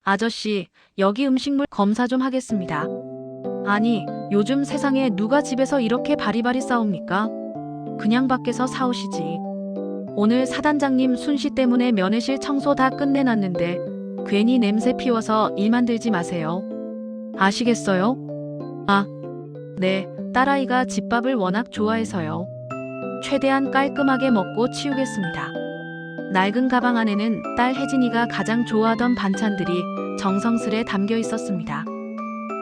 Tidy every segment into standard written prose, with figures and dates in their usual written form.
아저씨, 여기 음식물 검사 좀 하겠습니다. 아니, 요즘 세상에 누가 집에서 이렇게 바리바리 싸웁니까? 그냥 밖에서 사오시지. 오늘 사단장님 순시 때문에 면회실 청소 다 끝내놨는데 괜히 냄새 피워서 일 만들지 마세요. 아시겠어요? 아, 네, 딸아이가 집밥을 워낙 좋아해서요. 최대한 깔끔하게 먹고 치우겠습니다. 낡은 가방 안에는 딸 혜진이가 가장 좋아하던 반찬들이 정성스레 담겨 있었습니다.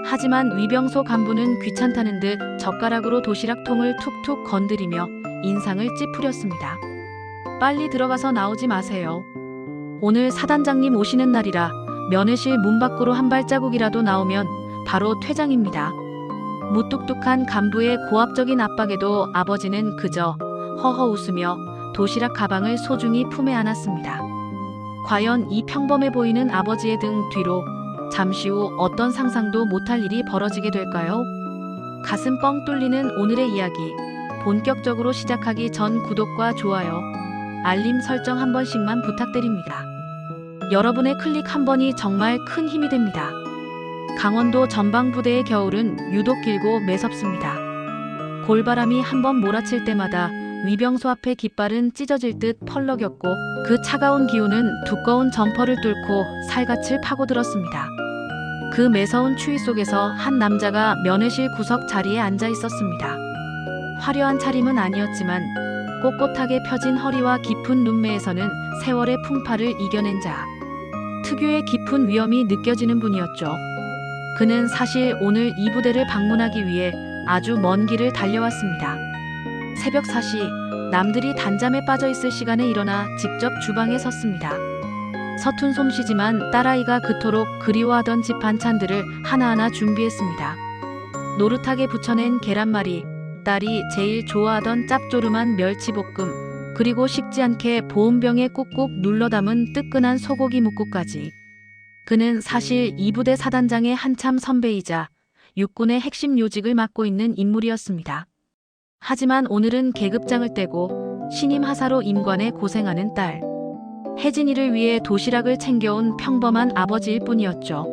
하지만 위병소 간부는 귀찮다는 듯 젓가락으로 도시락통을 툭툭 건드리며 인상을 찌푸렸습니다. 빨리 들어가서 나오지 마세요. 오늘 사단장님 오시는 날이라 면회실 문 밖으로 한 발자국이라도 나오면 바로 퇴장입니다. 무뚝뚝한 간부의 고압적인 압박에도 아버지는 그저 허허 웃으며 도시락 가방을 소중히 품에 안았습니다. 과연 이 평범해 보이는 아버지의 등 뒤로 잠시 후 어떤 상상도 못할 일이 벌어지게 될까요? 가슴 뻥 뚫리는 오늘의 이야기. 본격적으로 시작하기 전 구독과 좋아요, 알림 설정 한 번씩만 부탁드립니다. 여러분의 클릭 한 번이 정말 큰 힘이 됩니다. 강원도 전방부대의 겨울은 유독 길고 매섭습니다. 골바람이 한번 몰아칠 때마다 위병소 앞의 깃발은 찢어질 듯 펄럭였고 그 차가운 기운은 두꺼운 점퍼를 뚫고 살갗을 파고들었습니다. 그 매서운 추위 속에서 한 남자가 면회실 구석 자리에 앉아 있었습니다. 화려한 차림은 아니었지만 꼿꼿하게 펴진 허리와 깊은 눈매에서는 세월의 풍파를 이겨낸 자. 특유의 깊은 위엄이 느껴지는 분이었죠. 그는 사실 오늘 이 부대를 방문하기 위해 아주 먼 길을 달려왔습니다. 새벽 4시, 남들이 단잠에 빠져 있을 시간에 일어나 직접 주방에 섰습니다. 서툰 솜씨지만 딸아이가 그토록 그리워하던 집 반찬들을 하나하나 준비했습니다. 노릇하게 부쳐낸 계란말이, 딸이 제일 좋아하던 짭조름한 멸치볶음, 그리고 식지 않게 보온병에 꾹꾹 눌러 담은 뜨끈한 소고기 묵국까지. 그는 사실 이 부대 사단장의 한참 선배이자 육군의 핵심 요직을 맡고 있는 인물이었습니다. 하지만 오늘은 계급장을 떼고 신임 하사로 임관에 고생하는 딸 혜진이를 위해 도시락을 챙겨온 평범한 아버지일 뿐이었죠.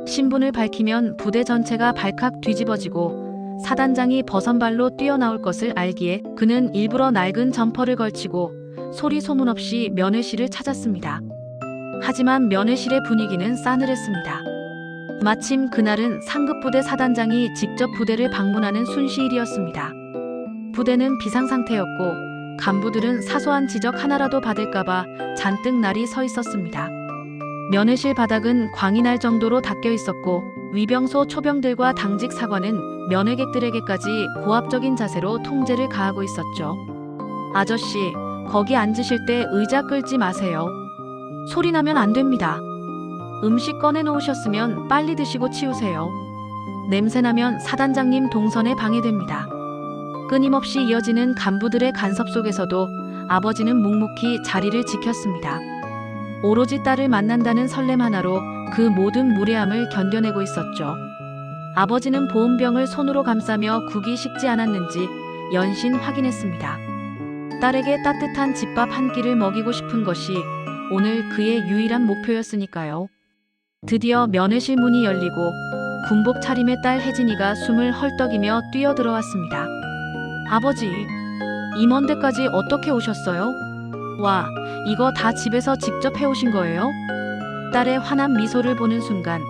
신분을 밝히면 부대 전체가 발칵 뒤집어지고 사단장이 버선발로 뛰어나올 것을 알기에 그는 일부러 낡은 점퍼를 걸치고 소리 소문 없이 면회실을 찾았습니다. 하지만 면회실의 분위기는 싸늘했습니다. 마침 그날은 상급부대 사단장이 직접 부대를 방문하는 순시일이었습니다. 부대는 비상상태였고 간부들은 사소한 지적 하나라도 받을까봐 잔뜩 날이 서 있었습니다. 면회실 바닥은 광이 날 정도로 닦여 있었고 위병소 초병들과 당직 사관은 면회객들에게까지 고압적인 자세로 통제를 가하고 있었죠. 아저씨, 거기 앉으실 때 의자 끌지 마세요. 소리 나면 안 됩니다. 음식 꺼내놓으셨으면 빨리 드시고 치우세요. 냄새나면 사단장님 동선에 방해됩니다. 끊임없이 이어지는 간부들의 간섭 속에서도 아버지는 묵묵히 자리를 지켰습니다. 오로지 딸을 만난다는 설렘 하나로 그 모든 무례함을 견뎌내고 있었죠. 아버지는 보온병을 손으로 감싸며 국이 식지 않았는지 연신 확인했습니다. 딸에게 따뜻한 집밥 한 끼를 먹이고 싶은 것이 오늘 그의 유일한 목표였으니까요. 드디어 면회실 문이 열리고 군복 차림의 딸 혜진이가 숨을 헐떡이며 뛰어들어왔습니다. 아버지, 이 먼 데까지 어떻게 오셨어요? 와, 이거 다 집에서 직접 해오신 거예요? 딸의 환한 미소를 보는 순간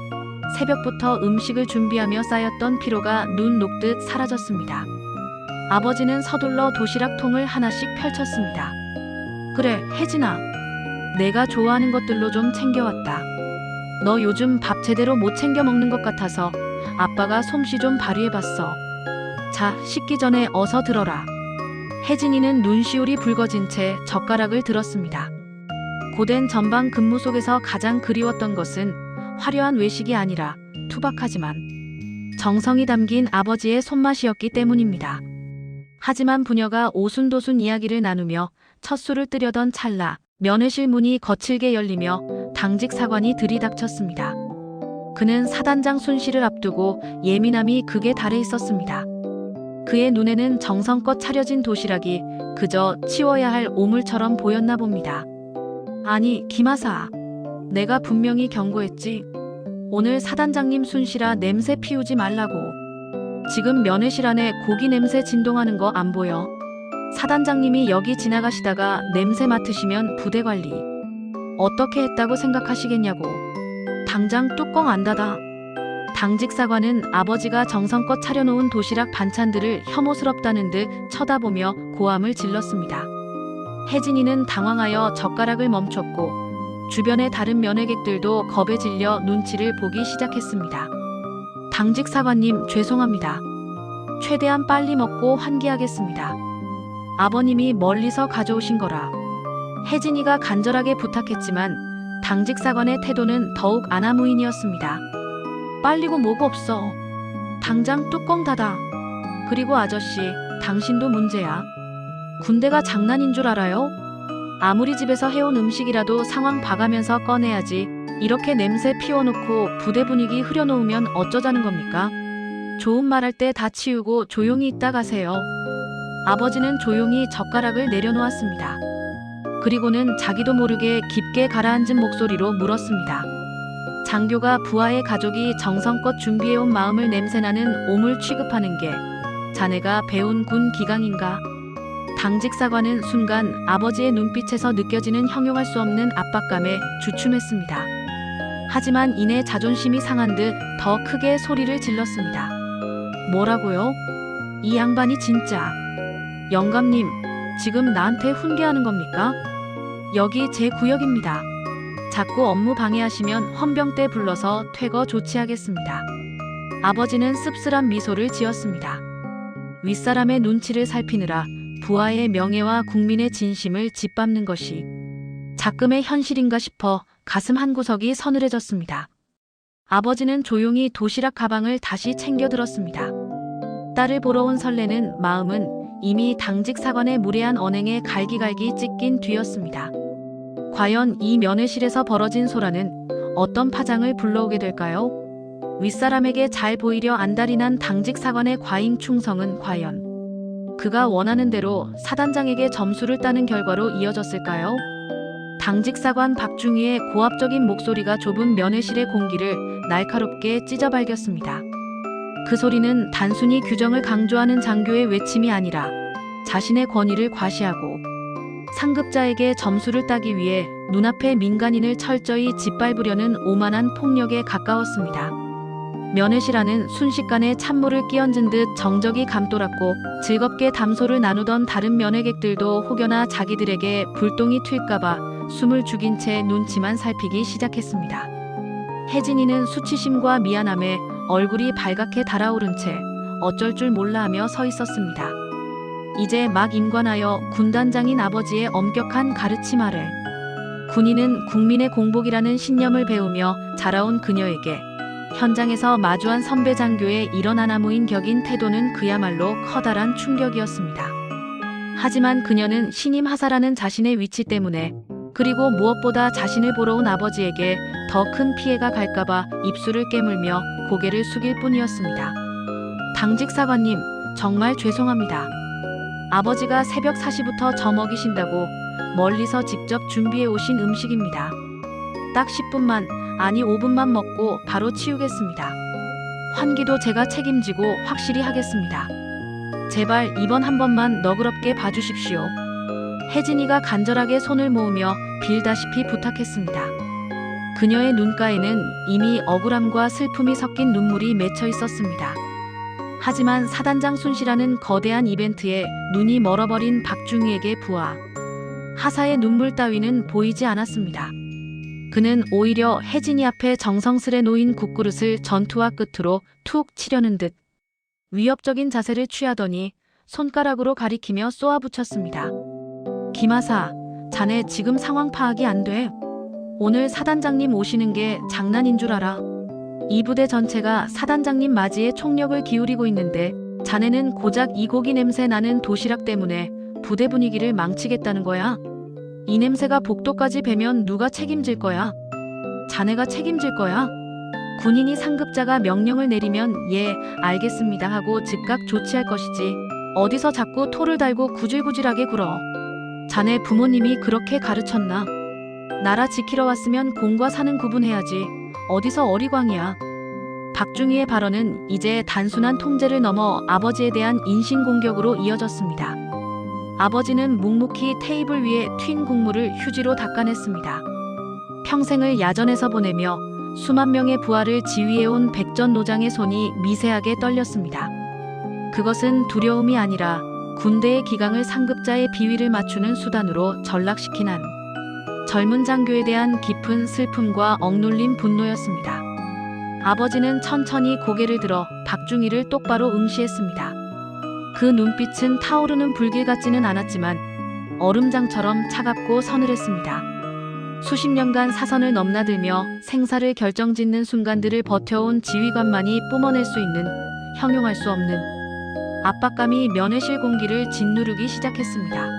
새벽부터 음식을 준비하며 쌓였던 피로가 눈 녹듯 사라졌습니다. 아버지는 서둘러 도시락통을 하나씩 펼쳤습니다. 그래, 혜진아. 내가 좋아하는 것들로 좀 챙겨왔다. 너 요즘 밥 제대로 못 챙겨 먹는 것 같아서 아빠가 솜씨 좀 발휘해봤어. 자, 식기 전에 어서 들어라. 혜진이는 눈시울이 붉어진 채 젓가락을 들었습니다. 고된 전방 근무 속에서 가장 그리웠던 것은 화려한 외식이 아니라 투박하지만 정성이 담긴 아버지의 손맛이었기 때문입니다. 하지만 부녀가 오순도순 이야기를 나누며 첫 술을 뜨려던 찰나 면회실 문이 거칠게 열리며 당직 사관이 들이닥쳤습니다. 그는 사단장 순시를 앞두고 예민함이 극에 달해 있었습니다. 그의 눈에는 정성껏 차려진 도시락이 그저 치워야 할 오물처럼 보였나 봅니다. 아니, 김하사. 내가 분명히 경고했지. 오늘 사단장님 순실아 냄새 피우지 말라고. 지금 면회실 안에 고기 냄새 진동하는 거 안 보여? 사단장님이 여기 지나가시다가 냄새 맡으시면 부대 관리 어떻게 했다고 생각하시겠냐고. 당장 뚜껑 안 닫아. 당직 사관은 아버지가 정성껏 차려놓은 도시락 반찬들을 혐오스럽다는 듯 쳐다보며 고함을 질렀습니다. 혜진이는 당황하여 젓가락을 멈췄고 주변의 다른 면회객들도 겁에 질려 눈치를 보기 시작했습니다. 당직 사관님 죄송합니다. 최대한 빨리 먹고 환기하겠습니다. 아버님이 멀리서 가져오신 거라. 혜진이가 간절하게 부탁했지만 당직 사관의 태도는 더욱 아나무인이었습니다. 빨리고 뭐고 없어. 당장 뚜껑 닫아. 그리고 아저씨, 당신도 문제야. 군대가 장난인 줄 알아요? 아무리 집에서 해온 음식이라도 상황 봐가면서 꺼내야지. 이렇게 냄새 피워놓고 부대 분위기 흐려놓으면 어쩌자는 겁니까? 좋은 말할 때 다 치우고 조용히 있다 가세요. 아버지는 조용히 젓가락을 내려놓았습니다. 그리고는 자기도 모르게 깊게 가라앉은 목소리로 물었습니다. 장교가 부하의 가족이 정성껏 준비해온 마음을 냄새나는 오물 취급하는 게 자네가 배운 군 기강인가? 당직 사관은 순간 아버지의 눈빛에서 느껴지는 형용할 수 없는 압박감에 주춤했습니다. 하지만 이내 자존심이 상한 듯 더 크게 소리를 질렀습니다. 뭐라고요? 이 양반이 진짜. 영감님, 지금 나한테 훈계하는 겁니까? 여기 제 구역입니다. 자꾸 업무 방해하시면 헌병대 불러서 퇴거 조치하겠습니다. 아버지는 씁쓸한 미소를 지었습니다. 윗사람의 눈치를 살피느라 부하의 명예와 국민의 진심을 짓밟는 것이 작금의 현실인가 싶어 가슴 한구석이 서늘해졌습니다. 아버지는 조용히 도시락 가방을 다시 챙겨 들었습니다. 딸을 보러 온 설레는 마음은 이미 당직 사관의 무례한 언행에 갈기갈기 찢긴 뒤였습니다. 과연 이 면회실에서 벌어진 소란은 어떤 파장을 불러오게 될까요? 윗사람에게 잘 보이려 안달이 난 당직 사관의 과잉 충성은 과연 그가 원하는 대로 사단장에게 점수를 따는 결과로 이어졌을까요? 당직 사관 박중희의 고압적인 목소리가 좁은 면회실의 공기를 날카롭게 찢어발겼습니다. 그 소리는 단순히 규정을 강조하는 장교의 외침이 아니라 자신의 권위를 과시하고 상급자에게 점수를 따기 위해 눈앞의 민간인을 철저히 짓밟으려는 오만한 폭력에 가까웠습니다. 면회실 안은 순식간에 찬물을 끼얹은 듯 정적이 감돌았고 즐겁게 담소를 나누던 다른 면회객들도 혹여나 자기들에게 불똥이 튈까봐 숨을 죽인 채 눈치만 살피기 시작했습니다. 혜진이는 수치심과 미안함에 얼굴이 발갛게 달아오른 채 어쩔 줄 몰라 하며 서 있었습니다. 이제 막 임관하여 군단장인 아버지의 엄격한 가르침 아래 군인은 국민의 공복이라는 신념을 배우며 자라온 그녀에게 현장에서 마주한 선배 장교의 이런 아나무인 격인 태도는 그야말로 커다란 충격이었습니다. 하지만 그녀는 신임 하사라는 자신의 위치 때문에 그리고 무엇보다 자신을 보러 온 아버지에게 더 큰 피해가 갈까봐 입술을 깨물며 고개를 숙일 뿐이었습니다. 당직 사관님, 정말 죄송합니다. 아버지가 새벽 4시부터 저 먹이신다고 멀리서 직접 준비해 오신 음식입니다. 딱 10분만, 아니 5분만 먹고 바로 치우겠습니다. 환기도 제가 책임지고 확실히 하겠습니다. 제발 이번 한 번만 너그럽게 봐주십시오. 혜진이가 간절하게 손을 모으며 빌다시피 부탁했습니다. 그녀의 눈가에는 이미 억울함과 슬픔이 섞인 눈물이 맺혀 있었습니다. 하지만 사단장 순실하는 거대한 이벤트에 눈이 멀어버린 박중희에게 부하 하사의 눈물 따위는 보이지 않았습니다. 그는 오히려 혜진이 앞에 정성스레 놓인 국그릇을 전투화 끝으로 툭 치려는 듯 위협적인 자세를 취하더니 손가락으로 가리키며 쏘아붙였습니다. 김하사, 자네 지금 상황 파악이 안 돼. 오늘 사단장님 오시는 게 장난인 줄 알아. 이 부대 전체가 사단장님 맞이에 총력을 기울이고 있는데 자네는 고작 이 고기 냄새 나는 도시락 때문에 부대 분위기를 망치겠다는 거야. 이 냄새가 복도까지 배면 누가 책임질 거야? 자네가 책임질 거야? 군인이 상급자가 명령을 내리면 예, 알겠습니다 하고 즉각 조치할 것이지. 어디서 자꾸 토를 달고 구질구질하게 굴어. 자네 부모님이 그렇게 가르쳤나? 나라 지키러 왔으면 공과 사는 구분해야지. 어디서 어리광이야. 박중희의 발언은 이제 단순한 통제를 넘어 아버지에 대한 인신공격으로 이어졌습니다. 아버지는 묵묵히 테이블 위에 튄 국물을 휴지로 닦아냈습니다. 평생을 야전에서 보내며 수만 명의 부하를 지휘해온 백전노장의 손이 미세하게 떨렸습니다. 그것은 두려움이 아니라 군대의 기강을 상급자의 비위를 맞추는 수단으로 전락시킨 한 젊은 장교에 대한 깊은 슬픔과 억눌린 분노였습니다. 아버지는 천천히 고개를 들어 박중희를 똑바로 응시했습니다. 그 눈빛은 타오르는 불길 같지는 않았지만 얼음장처럼 차갑고 서늘했습니다. 수십 년간 사선을 넘나들며 생사를 결정짓는 순간들을 버텨온 지휘관만이 뿜어낼 수 있는 형용할 수 없는 압박감이 면회실 공기를 짓누르기 시작했습니다.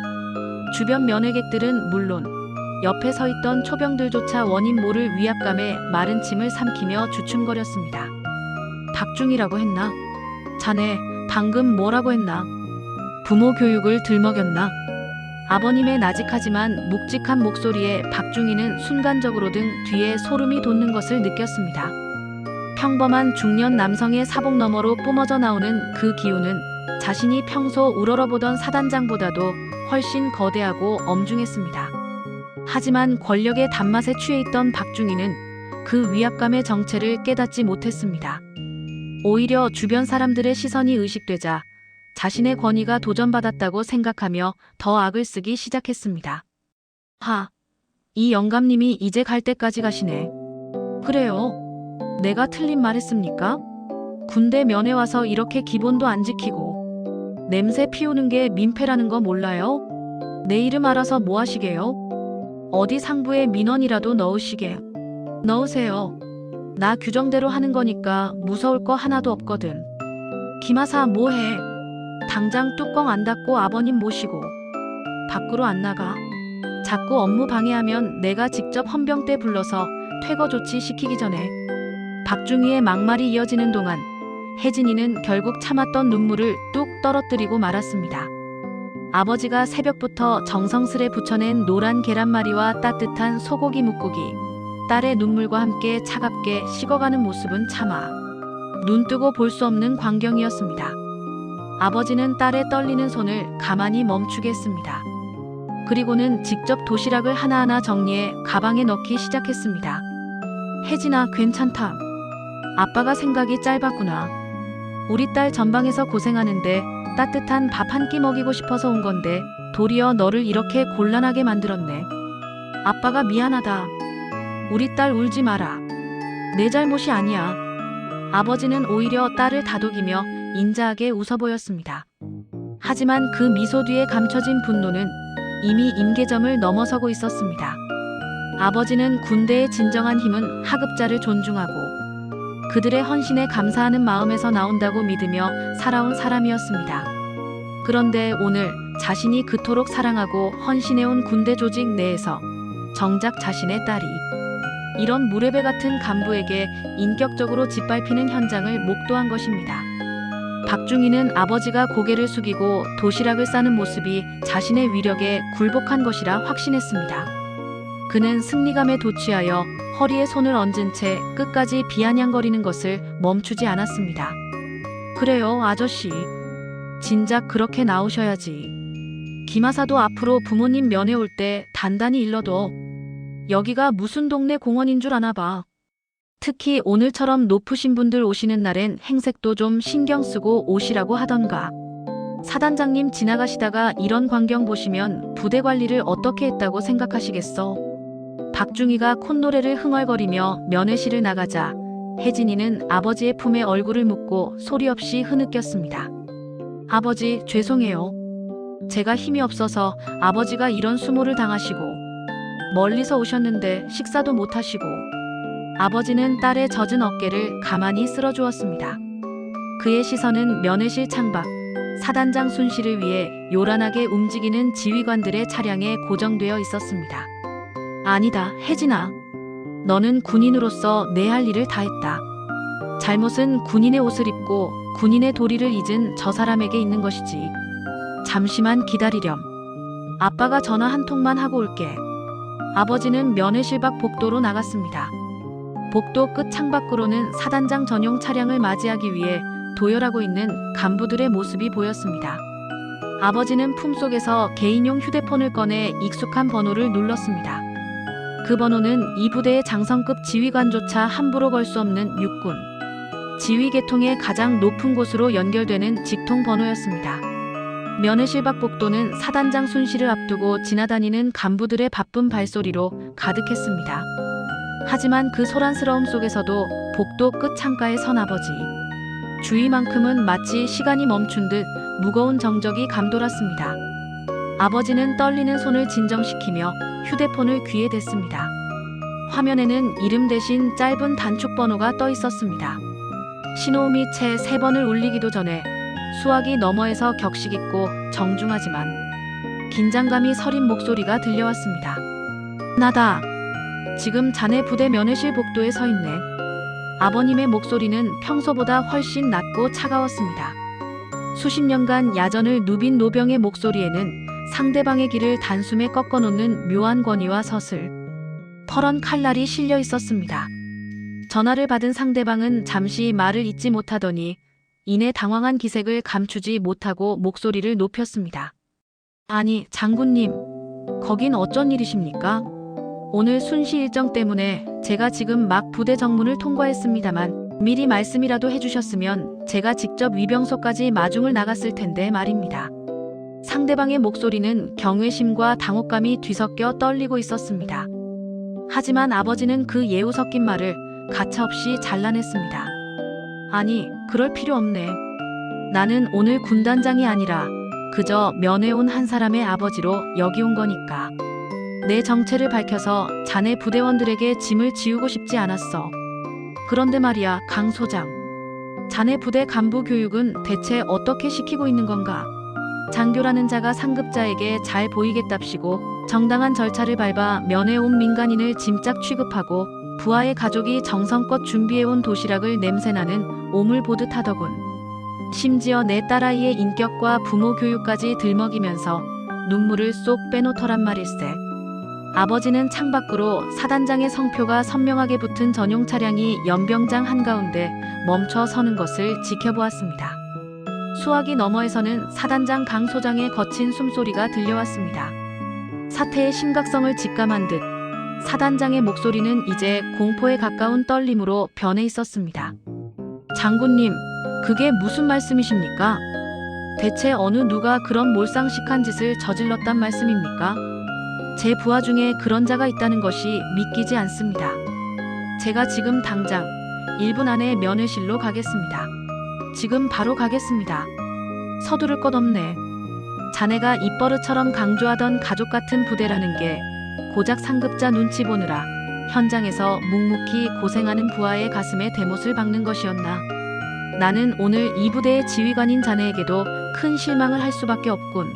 주변 면회객들은 물론 옆에 서 있던 초병들조차 원인 모를 위압감에 마른 침을 삼키며 주춤거렸습니다. 박중희라고 했나? 자네 방금 뭐라고 했나? 부모 교육을 들먹였나? 아버님의 나직하지만 묵직한 목소리에 박중희는 순간적으로든 뒤에 소름이 돋는 것을 느꼈습니다. 평범한 중년 남성의 사복 너머로 뿜어져 나오는 그 기운은 자신이 평소 우러러보던 사단장보다도 훨씬 거대하고 엄중했습니다. 하지만 권력의 단맛에 취해 있던 박중희는 그 위압감의 정체를 깨닫지 못했습니다. 오히려 주변 사람들의 시선이 의식되자 자신의 권위가 도전받았다고 생각하며 더 악을 쓰기 시작했습니다. 이 영감님이 이제 갈 때까지 가시네. 그래요. 내가 틀린 말 했습니까? 군대 면회 와서 이렇게 기본도 안 지키고 냄새 피우는 게 민폐라는 거 몰라요? 내 이름 알아서 뭐 하시게요? 어디 상부에 민원이라도 넣으시게. 넣으세요. 나 규정대로 하는 거니까 무서울 거 하나도 없거든. 김하사 뭐해? 당장 뚜껑 안 닫고 아버님 모시고 밖으로 안 나가. 자꾸 업무 방해하면 내가 직접 헌병대 불러서 퇴거 조치 시키기 전에. 박중희의 막말이 이어지는 동안 혜진이는 결국 참았던 눈물을 뚝 떨어뜨리고 말았습니다. 아버지가 새벽부터 정성스레 부쳐낸 노란 계란말이와 따뜻한 소고기 뭇국이 딸의 눈물과 함께 차갑게 식어가는 모습은 차마 눈 뜨고 볼 수 없는 광경이었습니다. 아버지는 딸의 떨리는 손을 가만히 멈추게 했습니다. 그리고는 직접 도시락을 하나하나 정리해 가방에 넣기 시작했습니다. 혜진아, 괜찮다. 아빠가 생각이 짧았구나. 우리 딸 전방에서 고생하는데 따뜻한 밥 한 끼 먹이고 싶어서 온 건데 도리어 너를 이렇게 곤란하게 만들었네. 아빠가 미안하다. 우리 딸 울지 마라. 내 잘못이 아니야. 아버지는 오히려 딸을 다독이며 인자하게 웃어 보였습니다. 하지만 그 미소 뒤에 감춰진 분노는 이미 임계점을 넘어서고 있었습니다. 아버지는 군대의 진정한 힘은 하급자를 존중하고 그들의 헌신에 감사하는 마음에서 나온다고 믿으며 살아온 사람이었습니다. 그런데 오늘 자신이 그토록 사랑하고 헌신해온 군대 조직 내에서 정작 자신의 딸이 이런 무례배 같은 간부에게 인격적으로 짓밟히는 현장을 목도한 것입니다. 박중희는 아버지가 고개를 숙이고 도시락을 싸는 모습이 자신의 위력에 굴복한 것이라 확신했습니다. 그는 승리감에 도취하여 허리에 손을 얹은 채 끝까지 비아냥거리는 것을 멈추지 않았습니다. 그래요, 아저씨. 진작 그렇게 나오셔야지. 김하사도 앞으로 부모님 면회 올 때 단단히 일러둬. 여기가 무슨 동네 공원인 줄 아나 봐. 특히 오늘처럼 높으신 분들 오시는 날엔 행색도 좀 신경 쓰고 오시라고 하던가. 사단장님 지나가시다가 이런 광경 보시면 부대 관리를 어떻게 했다고 생각하시겠어? 박중희가 콧노래를 흥얼거리며 면회실을 나가자 혜진이는 아버지의 품에 얼굴을 묻고 소리 없이 흐느꼈습니다. 아버지, 죄송해요. 제가 힘이 없어서 아버지가 이런 수모를 당하시고 멀리서 오셨는데 식사도 못 하시고. 아버지는 딸의 젖은 어깨를 가만히 쓸어주었습니다. 그의 시선은 면회실 창밖, 사단장 순실을 위해 요란하게 움직이는 지휘관들의 차량에 고정되어 있었습니다. 아니다, 혜진아. 너는 군인으로서 내 할 일을 다 했다. 잘못은 군인의 옷을 입고 군인의 도리를 잊은 저 사람에게 있는 것이지. 잠시만 기다리렴. 아빠가 전화 한 통만 하고 올게. 아버지는 면회실 밖 복도로 나갔습니다. 복도 끝 창밖으로는 사단장 전용 차량을 맞이하기 위해 도열하고 있는 간부들의 모습이 보였습니다. 아버지는 품속에서 개인용 휴대폰을 꺼내 익숙한 번호를 눌렀습니다. 그 번호는 이 부대의 장성급 지휘관조차 함부로 걸 수 없는 육군 지휘 계통의 가장 높은 곳으로 연결되는 직통 번호였습니다. 면회실 밖 복도는 사단장 순시를 앞두고 지나다니는 간부들의 바쁜 발소리로 가득했습니다. 하지만 그 소란스러움 속에서도 복도 끝 창가에 선 아버지. 주위만큼은 마치 시간이 멈춘 듯 무거운 정적이 감돌았습니다. 아버지는 떨리는 손을 진정시키며 휴대폰을 귀에 댔습니다. 화면에는 이름 대신 짧은 단축 번호가 떠 있었습니다. 신호음이 채 3번을 울리기도 전에 수화기 너머에서 격식 있고 정중하지만 긴장감이 서린 목소리가 들려왔습니다. 나다. 지금 자네 부대 면회실 복도에 서 있네. 아버님의 목소리는 평소보다 훨씬 낮고 차가웠습니다. 수십 년간 야전을 누빈 노병의 목소리에는 상대방의 길을 단숨에 꺾어놓는 묘한 권위와 서슬, 펄은 칼날이 실려 있었습니다. 전화를 받은 상대방은 잠시 말을 잇지 못하더니 이내 당황한 기색을 감추지 못하고 목소리를 높였습니다. 아니, 장군님, 거긴 어쩐 일이십니까? 오늘 순시 일정 때문에 제가 지금 막 부대 정문을 통과했습니다만 미리 말씀이라도 해주셨으면 제가 직접 위병소까지 마중을 나갔을 텐데 말입니다. 상대방의 목소리는 경외심과 당혹감이 뒤섞여 떨리고 있었습니다. 하지만 아버지는 그 예우 섞인 말을 가차없이 잘라냈습니다. 아니, 그럴 필요 없네. 나는 오늘 군단장이 아니라 그저 면회 온 한 사람의 아버지로 여기 온 거니까. 내 정체를 밝혀서 자네 부대원들에게 짐을 지우고 싶지 않았어. 그런데 말이야, 강 소장. 자네 부대 간부 교육은 대체 어떻게 시키고 있는 건가? 장교라는 자가 상급자에게 잘 보이겠답시고 정당한 절차를 밟아 면회 온 민간인을 짐짝 취급하고 부하의 가족이 정성껏 준비해온 도시락을 냄새나는 오물 보듯 하더군. 심지어 내 딸아이의 인격과 부모 교육까지 들먹이면서 눈물을 쏙 빼놓더란 말일세. 아버지는 창밖으로 사단장의 성표가 선명하게 붙은 전용 차량이 연병장 한가운데 멈춰 서는 것을 지켜보았습니다. 수화기 너머에서는 사단장 강 소장의 거친 숨소리가 들려왔습니다. 사태의 심각성을 직감한 듯 사단장의 목소리는 이제 공포에 가까운 떨림으로 변해 있었습니다. 장군님, 그게 무슨 말씀이십니까? 대체 어느 누가 그런 몰상식한 짓을 저질렀단 말씀입니까? 제 부하 중에 그런 자가 있다는 것이 믿기지 않습니다. 제가 지금 당장 1분 안에 면회실로 가겠습니다. 지금 바로 가겠습니다. 서두를 것 없네. 자네가 입버릇처럼 강조하던 가족 같은 부대라는 게 고작 상급자 눈치 보느라 현장에서 묵묵히 고생하는 부하의 가슴에 대못을 박는 것이었나. 나는 오늘 이 부대의 지휘관인 자네에게도 큰 실망을 할 수밖에 없군.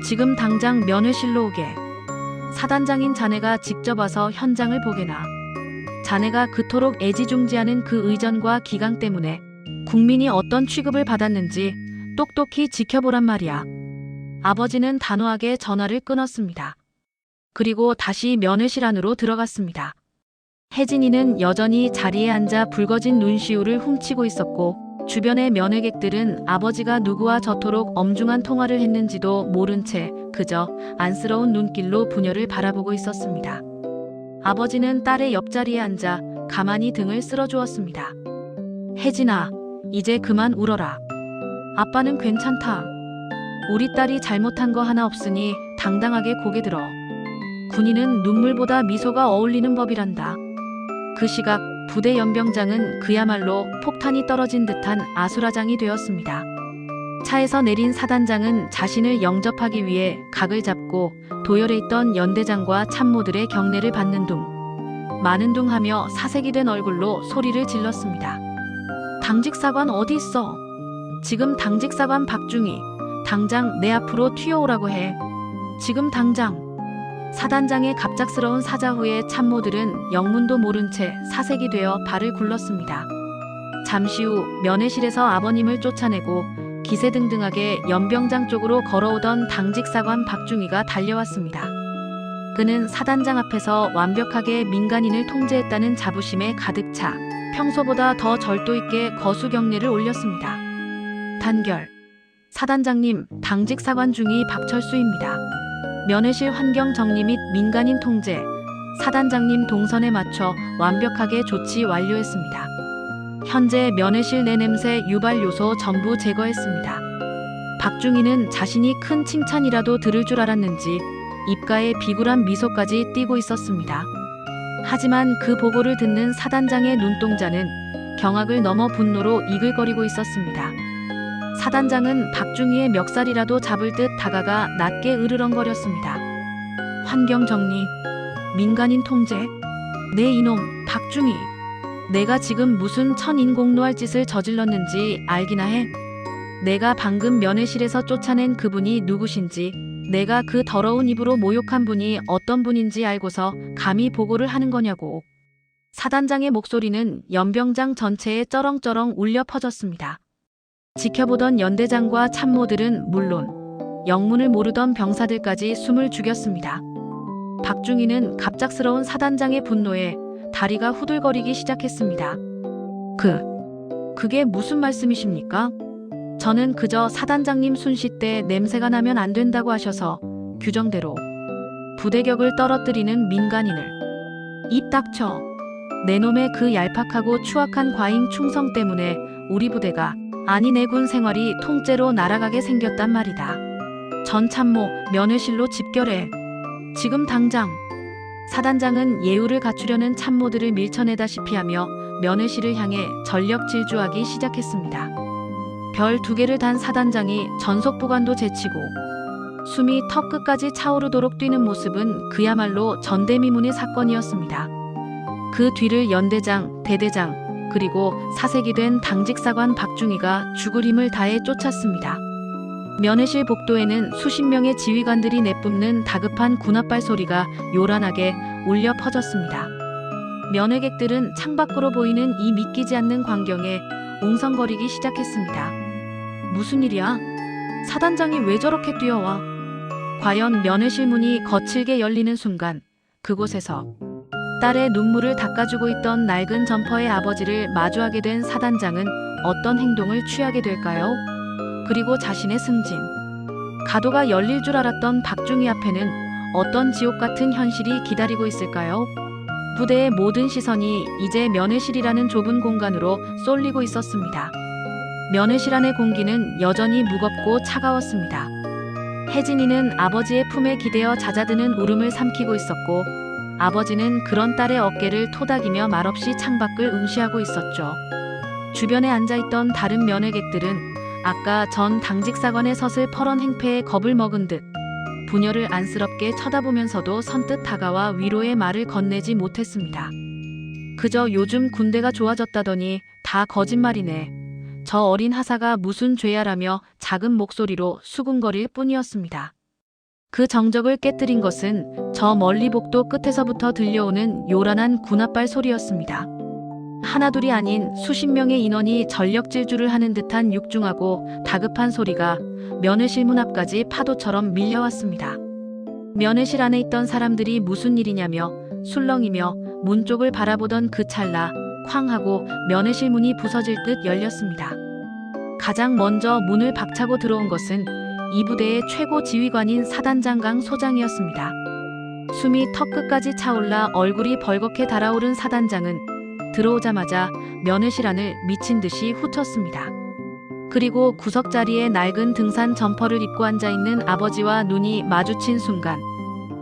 지금 당장 면회실로 오게. 사단장인 자네가 직접 와서 현장을 보게나. 자네가 그토록 애지중지하는 그 의전과 기강 때문에 국민이 어떤 취급을 받았는지 똑똑히 지켜보란 말이야. 아버지는 단호하게 전화를 끊었습니다. 그리고 다시 면회실 안으로 들어갔습니다. 혜진이는 여전히 자리에 앉아 붉어진 눈시울을 훔치고 있었고 주변의 면회객들은 아버지가 누구와 저토록 엄중한 통화를 했는지도 모른 채 그저 안쓰러운 눈길로 부녀를 바라보고 있었습니다. 아버지는 딸의 옆자리에 앉아 가만히 등을 쓸어주었습니다. 혜진아, 이제 그만 울어라. 아빠는 괜찮다. 우리 딸이 잘못한 거 하나 없으니 당당하게 고개 들어. 군인은 눈물보다 미소가 어울리는 법이란다. 그 시각 부대 연병장은 그야말로 폭탄이 떨어진 듯한 아수라장이 되었습니다. 차에서 내린 사단장은 자신을 영접하기 위해 각을 잡고 도열해 있던 연대장과 참모들의 경례를 받는 둥 마는 둥 하며 사색이 된 얼굴로 소리를 질렀습니다. 당직사관 어디 있어? 지금 당직사관 박중희, 당장 내 앞으로 튀어오라고 해. 지금 당장. 사단장의 갑작스러운 사자 후에 참모들은 영문도 모른 채 사색이 되어 발을 굴렀습니다. 잠시 후 면회실에서 아버님을 쫓아내고 기세등등하게 연병장 쪽으로 걸어오던 당직사관 박중희가 달려왔습니다. 그는 사단장 앞에서 완벽하게 민간인을 통제했다는 자부심에 가득 차 평소보다 더 절도 있게 거수경례를 올렸습니다. 단결. 사단장님, 당직 사관 중위 박철수입니다. 면회실 환경 정리 및 민간인 통제, 사단장님 동선에 맞춰 완벽하게 조치 완료했습니다. 현재 면회실 내 냄새 유발 요소 전부 제거했습니다. 박중희는 자신이 큰 칭찬이라도 들을 줄 알았는지 입가에 비굴한 미소까지 띄고 있었습니다. 하지만 그 보고를 듣는 사단장의 눈동자는 경악을 넘어 분노로 이글거리고 있었습니다. 사단장은 박중희의 멱살이라도 잡을 듯 다가가 낮게 으르렁거렸습니다. 환경 정리, 민간인 통제, 내 이놈 박중희, 내가 지금 무슨 천인공노할 짓을 저질렀는지 알기나 해? 내가 방금 면회실에서 쫓아낸 그분이 누구신지, 내가 그 더러운 입으로 모욕한 분이 어떤 분인지 알고서 감히 보고를 하는 거냐고. 사단장의 목소리는 연병장 전체에 쩌렁쩌렁 울려 퍼졌습니다. 지켜보던 연대장과 참모들은 물론 영문을 모르던 병사들까지 숨을 죽였습니다. 박중희는 갑작스러운 사단장의 분노에 다리가 후들거리기 시작했습니다. 그게 무슨 말씀이십니까? 저는 그저 사단장님 순시 때 냄새가 나면 안 된다고 하셔서 규정대로 부대격을 떨어뜨리는 민간인을. 입 닥쳐. 내 놈의 그 얄팍하고 추악한 과잉 충성 때문에 우리 부대가, 아니 내 군 생활이 통째로 날아가게 생겼단 말이다. 전 참모 면회실로 집결해. 지금 당장. 사단장은 예우를 갖추려는 참모들을 밀쳐내다시피 하며 면회실을 향해 전력 질주하기 시작했습니다. 별 2개를 단 사단장이 전속보관도 제치고 숨이 턱 끝까지 차오르도록 뛰는 모습은 그야말로 전대미문의 사건이었습니다. 그 뒤를 연대장, 대대장, 그리고 사색이 된 당직사관 박중희가 죽을 힘을 다해 쫓았습니다. 면회실 복도에는 수십 명의 지휘관들이 내뿜는 다급한 군합발 소리가 요란하게 울려 퍼졌습니다. 면회객들은 창밖으로 보이는 이 믿기지 않는 광경에 웅성거리기 시작했습니다. 무슨 일이야? 사단장이 왜 저렇게 뛰어와? 과연 면회실 문이 거칠게 열리는 순간 그곳에서 딸의 눈물을 닦아주고 있던 낡은 점퍼의 아버지를 마주하게 된 사단장은 어떤 행동을 취하게 될까요? 그리고 자신의 승진, 가도가 열릴 줄 알았던 박중희 앞에는 어떤 지옥 같은 현실이 기다리고 있을까요? 부대의 모든 시선이 이제 면회실이라는 좁은 공간으로 쏠리고 있었습니다. 면회실 안의 공기는 여전히 무겁고 차가웠습니다. 혜진이는 아버지의 품에 기대어 잦아드는 울음을 삼키고 있었고, 아버지는 그런 딸의 어깨를 토닥이며 말없이 창밖을 응시하고 있었죠. 주변에 앉아있던 다른 면회객들은 아까 전 당직사관의 서슬 퍼런 행패에 겁을 먹은 듯 부녀를 안쓰럽게 쳐다보면서도 선뜻 다가와 위로의 말을 건네지 못했습니다. 그저 요즘 군대가 좋아졌다더니 다 거짓말이네. 저 어린 하사가 무슨 죄야라며 작은 목소리로 수군거릴 뿐이었습니다. 그 정적을 깨뜨린 것은 저 멀리 복도 끝에서부터 들려오는 요란한 군합발 소리였습니다. 하나둘이 아닌 수십 명의 인원이 전력 질주를 하는 듯한 육중하고 다급한 소리가 면회실 문 앞까지 파도처럼 밀려왔습니다. 면회실 안에 있던 사람들이 무슨 일이냐며 술렁이며 문 쪽을 바라보던 그 찰나 쾅 하고 면회실 문이 부서질 듯 열렸습니다. 가장 먼저 문을 박차고 들어온 것은 이 부대의 최고 지휘관인 사단장강 소장이었습니다. 숨이 턱 끝까지 차올라 얼굴이 벌겋게 달아오른 사단장은 들어오자마자 면회실 안을 미친 듯이 훑었습니다. 그리고 구석자리에 낡은 등산 점퍼를 입고 앉아있는 아버지와 눈이 마주친 순간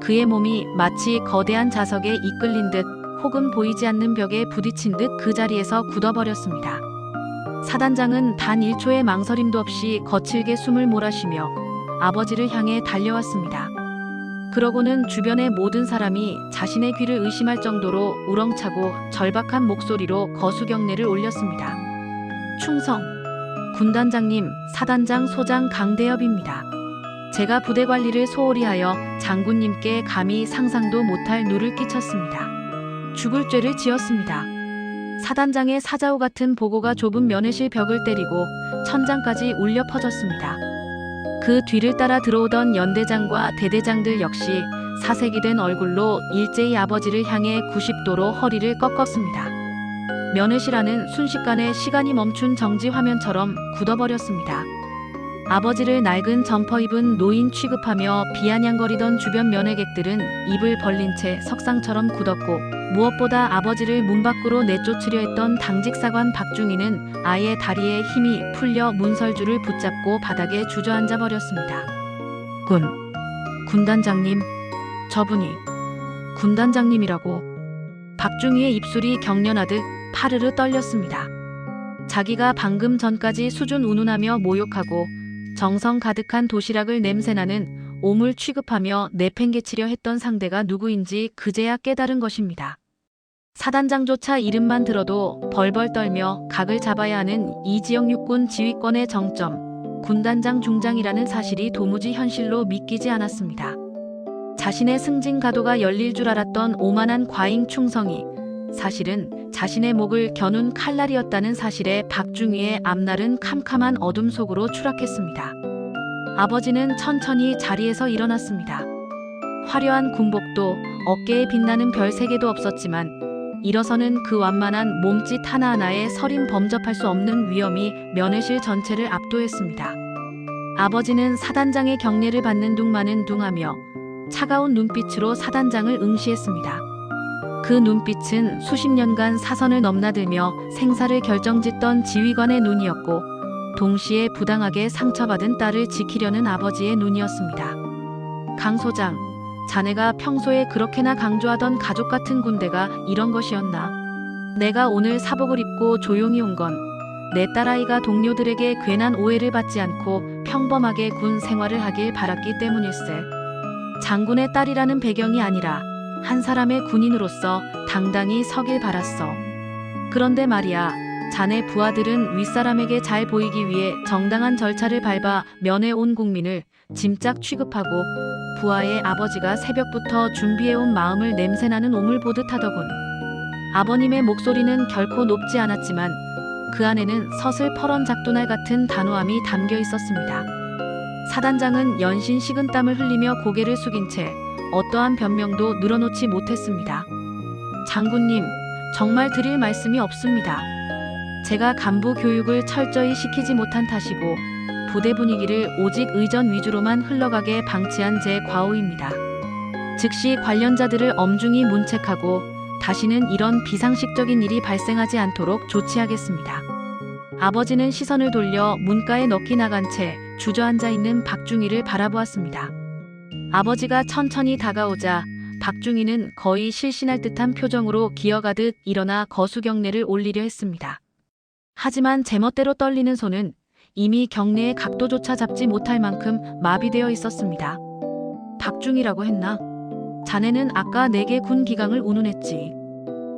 그의 몸이 마치 거대한 자석에 이끌린 듯 혹은 보이지 않는 벽에 부딪힌 듯 그 자리에서 굳어버렸습니다. 사단장은 단 1초의 망설임도 없이 거칠게 숨을 몰아쉬며 아버지를 향해 달려왔습니다. 그러고는 주변의 모든 사람이 자신의 귀를 의심할 정도로 우렁차고 절박한 목소리로 거수경례를 올렸습니다. 충성! 군단장님, 사단장 소장 강대엽입니다. 제가 부대 관리를 소홀히 하여 장군님께 감히 상상도 못할 누를 끼쳤습니다. 죽을 죄를 지었습니다. 사단장의 사자우 같은 보고가 좁은 면회실 벽을 때리고 천장까지 울려 퍼졌습니다. 그 뒤를 따라 들어오던 연대장과 대대장들 역시 사색이 된 얼굴로 일제히 아버지를 향해 90도로 허리를 꺾었습니다. 면회시라는 순식간에 시간이 멈춘 정지 화면처럼 굳어버렸습니다. 아버지를 낡은 점퍼 입은 노인 취급하며 비아냥거리던 주변 면회객들은 입을 벌린 채 석상처럼 굳었고, 무엇보다 아버지를 문 밖으로 내쫓으려 했던 당직사관 박중희는 아예 다리에 힘이 풀려 문설주를 붙잡고 바닥에 주저앉아 버렸습니다. 군단장님, 저분이 군단장님이라고. 박중희의 입술이 경련하듯 파르르 떨렸습니다. 자기가 방금 전까지 수준 운운하며 모욕하고 정성 가득한 도시락을 냄새나는 오물 취급하며 내팽개치려 했던 상대가 누구인지 그제야 깨달은 것입니다. 사단장조차 이름만 들어도 벌벌 떨며 각을 잡아야 하는 이 지역 육군 지휘권의 정점, 군단장 중장이라는 사실이 도무지 현실로 믿기지 않았습니다. 자신의 승진 가도가 열릴 줄 알았던 오만한 과잉 충성이 사실은 자신의 목을 겨눈 칼날이었다는 사실에 박중희의 앞날은 캄캄한 어둠 속으로 추락했습니다. 아버지는 천천히 자리에서 일어났습니다. 화려한 군복도 어깨에 빛나는 별 3개도 없었지만 일어서는 그 완만한 몸짓 하나하나에 서림 범접할 수 없는 위엄이 면회실 전체를 압도했습니다. 아버지는 사단장의 경례를 받는 둥마는 둥하며 차가운 눈빛으로 사단장을 응시했습니다. 그 눈빛은 수십 년간 사선을 넘나들며 생사를 결정짓던 지휘관의 눈이었고, 동시에 부당하게 상처받은 딸을 지키려는 아버지의 눈이었습니다. 강 소장, 자네가 평소에 그렇게나 강조하던 가족 같은 군대가 이런 것이었나? 내가 오늘 사복을 입고 조용히 온 건 내 딸아이가 동료들에게 괜한 오해를 받지 않고 평범하게 군 생활을 하길 바랐기 때문일세. 장군의 딸이라는 배경이 아니라 한 사람의 군인으로서 당당히 서길 바랐어. 그런데 말이야, 자네 부하들은 윗사람에게 잘 보이기 위해 정당한 절차를 밟아 면회 온 국민을 짐짝 취급하고 부하의 아버지가 새벽부터 준비해온 마음을 냄새나는 오물 보듯 하더군. 아버님의 목소리는 결코 높지 않았지만 그 안에는 서슬퍼런 작두날 같은 단호함이 담겨 있었습니다. 사단장은 연신 식은땀을 흘리며 고개를 숙인 채 어떠한 변명도 늘어놓지 못했습니다. 장군님, 정말 드릴 말씀이 없습니다. 제가 간부 교육을 철저히 시키지 못한 탓이고 부대 분위기를 오직 의전 위주로만 흘러가게 방치한 제 과오입니다. 즉시 관련자들을 엄중히 문책하고 다시는 이런 비상식적인 일이 발생하지 않도록 조치하겠습니다. 아버지는 시선을 돌려 문가에 넋이 나간 채 주저앉아 있는 박중희를 바라보았습니다. 아버지가 천천히 다가오자 박중희는 거의 실신할 듯한 표정으로 기어가듯 일어나 거수경례를 올리려 했습니다. 하지만 제멋대로 떨리는 손은 이미 경례의 각도조차 잡지 못할 만큼 마비되어 있었습니다. 박중희라고 했나? 자네는 아까 내게 군 기강을 운운했지.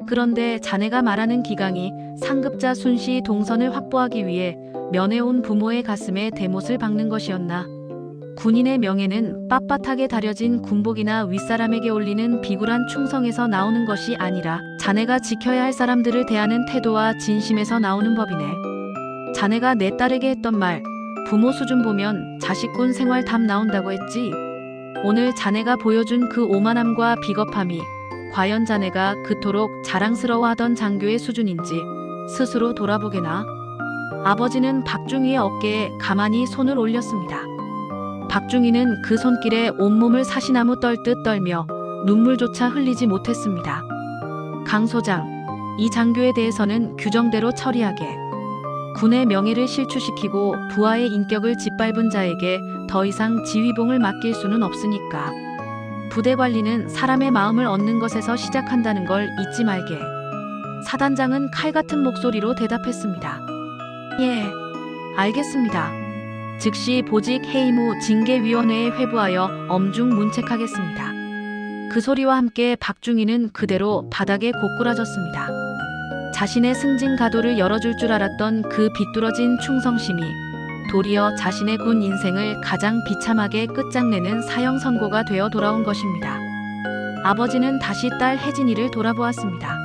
그런데 자네가 말하는 기강이 상급자 순시 동선을 확보하기 위해 면회 온 부모의 가슴에 대못을 박는 것이었나? 군인의 명예는 빳빳하게 다려진 군복이나 윗사람에게 올리는 비굴한 충성에서 나오는 것이 아니라 자네가 지켜야 할 사람들을 대하는 태도와 진심에서 나오는 법이네. 자네가 내 딸에게 했던 말, 부모 수준 보면 자식군 생활 답 나온다고 했지. 오늘 자네가 보여준 그 오만함과 비겁함이 과연 자네가 그토록 자랑스러워하던 장교의 수준인지 스스로 돌아보게나. 아버지는 박중희의 어깨에 가만히 손을 올렸습니다. 박중희는 그 손길에 온몸을 사시나무 떨듯 떨며 눈물조차 흘리지 못했습니다. 강 소장, 이 장교에 대해서는 규정대로 처리하게. 군의 명예를 실추시키고 부하의 인격을 짓밟은 자에게 더 이상 지휘봉을 맡길 수는 없으니까. 부대 관리는 사람의 마음을 얻는 것에서 시작한다는 걸 잊지 말게. 사단장은 칼 같은 목소리로 대답했습니다. 예, 알겠습니다. 즉시 보직 해임 후 징계위원회에 회부하여 엄중 문책하겠습니다. 그 소리와 함께 박중희는 그대로 바닥에 고꾸라졌습니다. 자신의 승진 가도를 열어줄 줄 알았던 그 비뚤어진 충성심이 도리어 자신의 군 인생을 가장 비참하게 끝장내는 사형 선고가 되어 돌아온 것입니다. 아버지는 다시 딸 혜진이를 돌아보았습니다.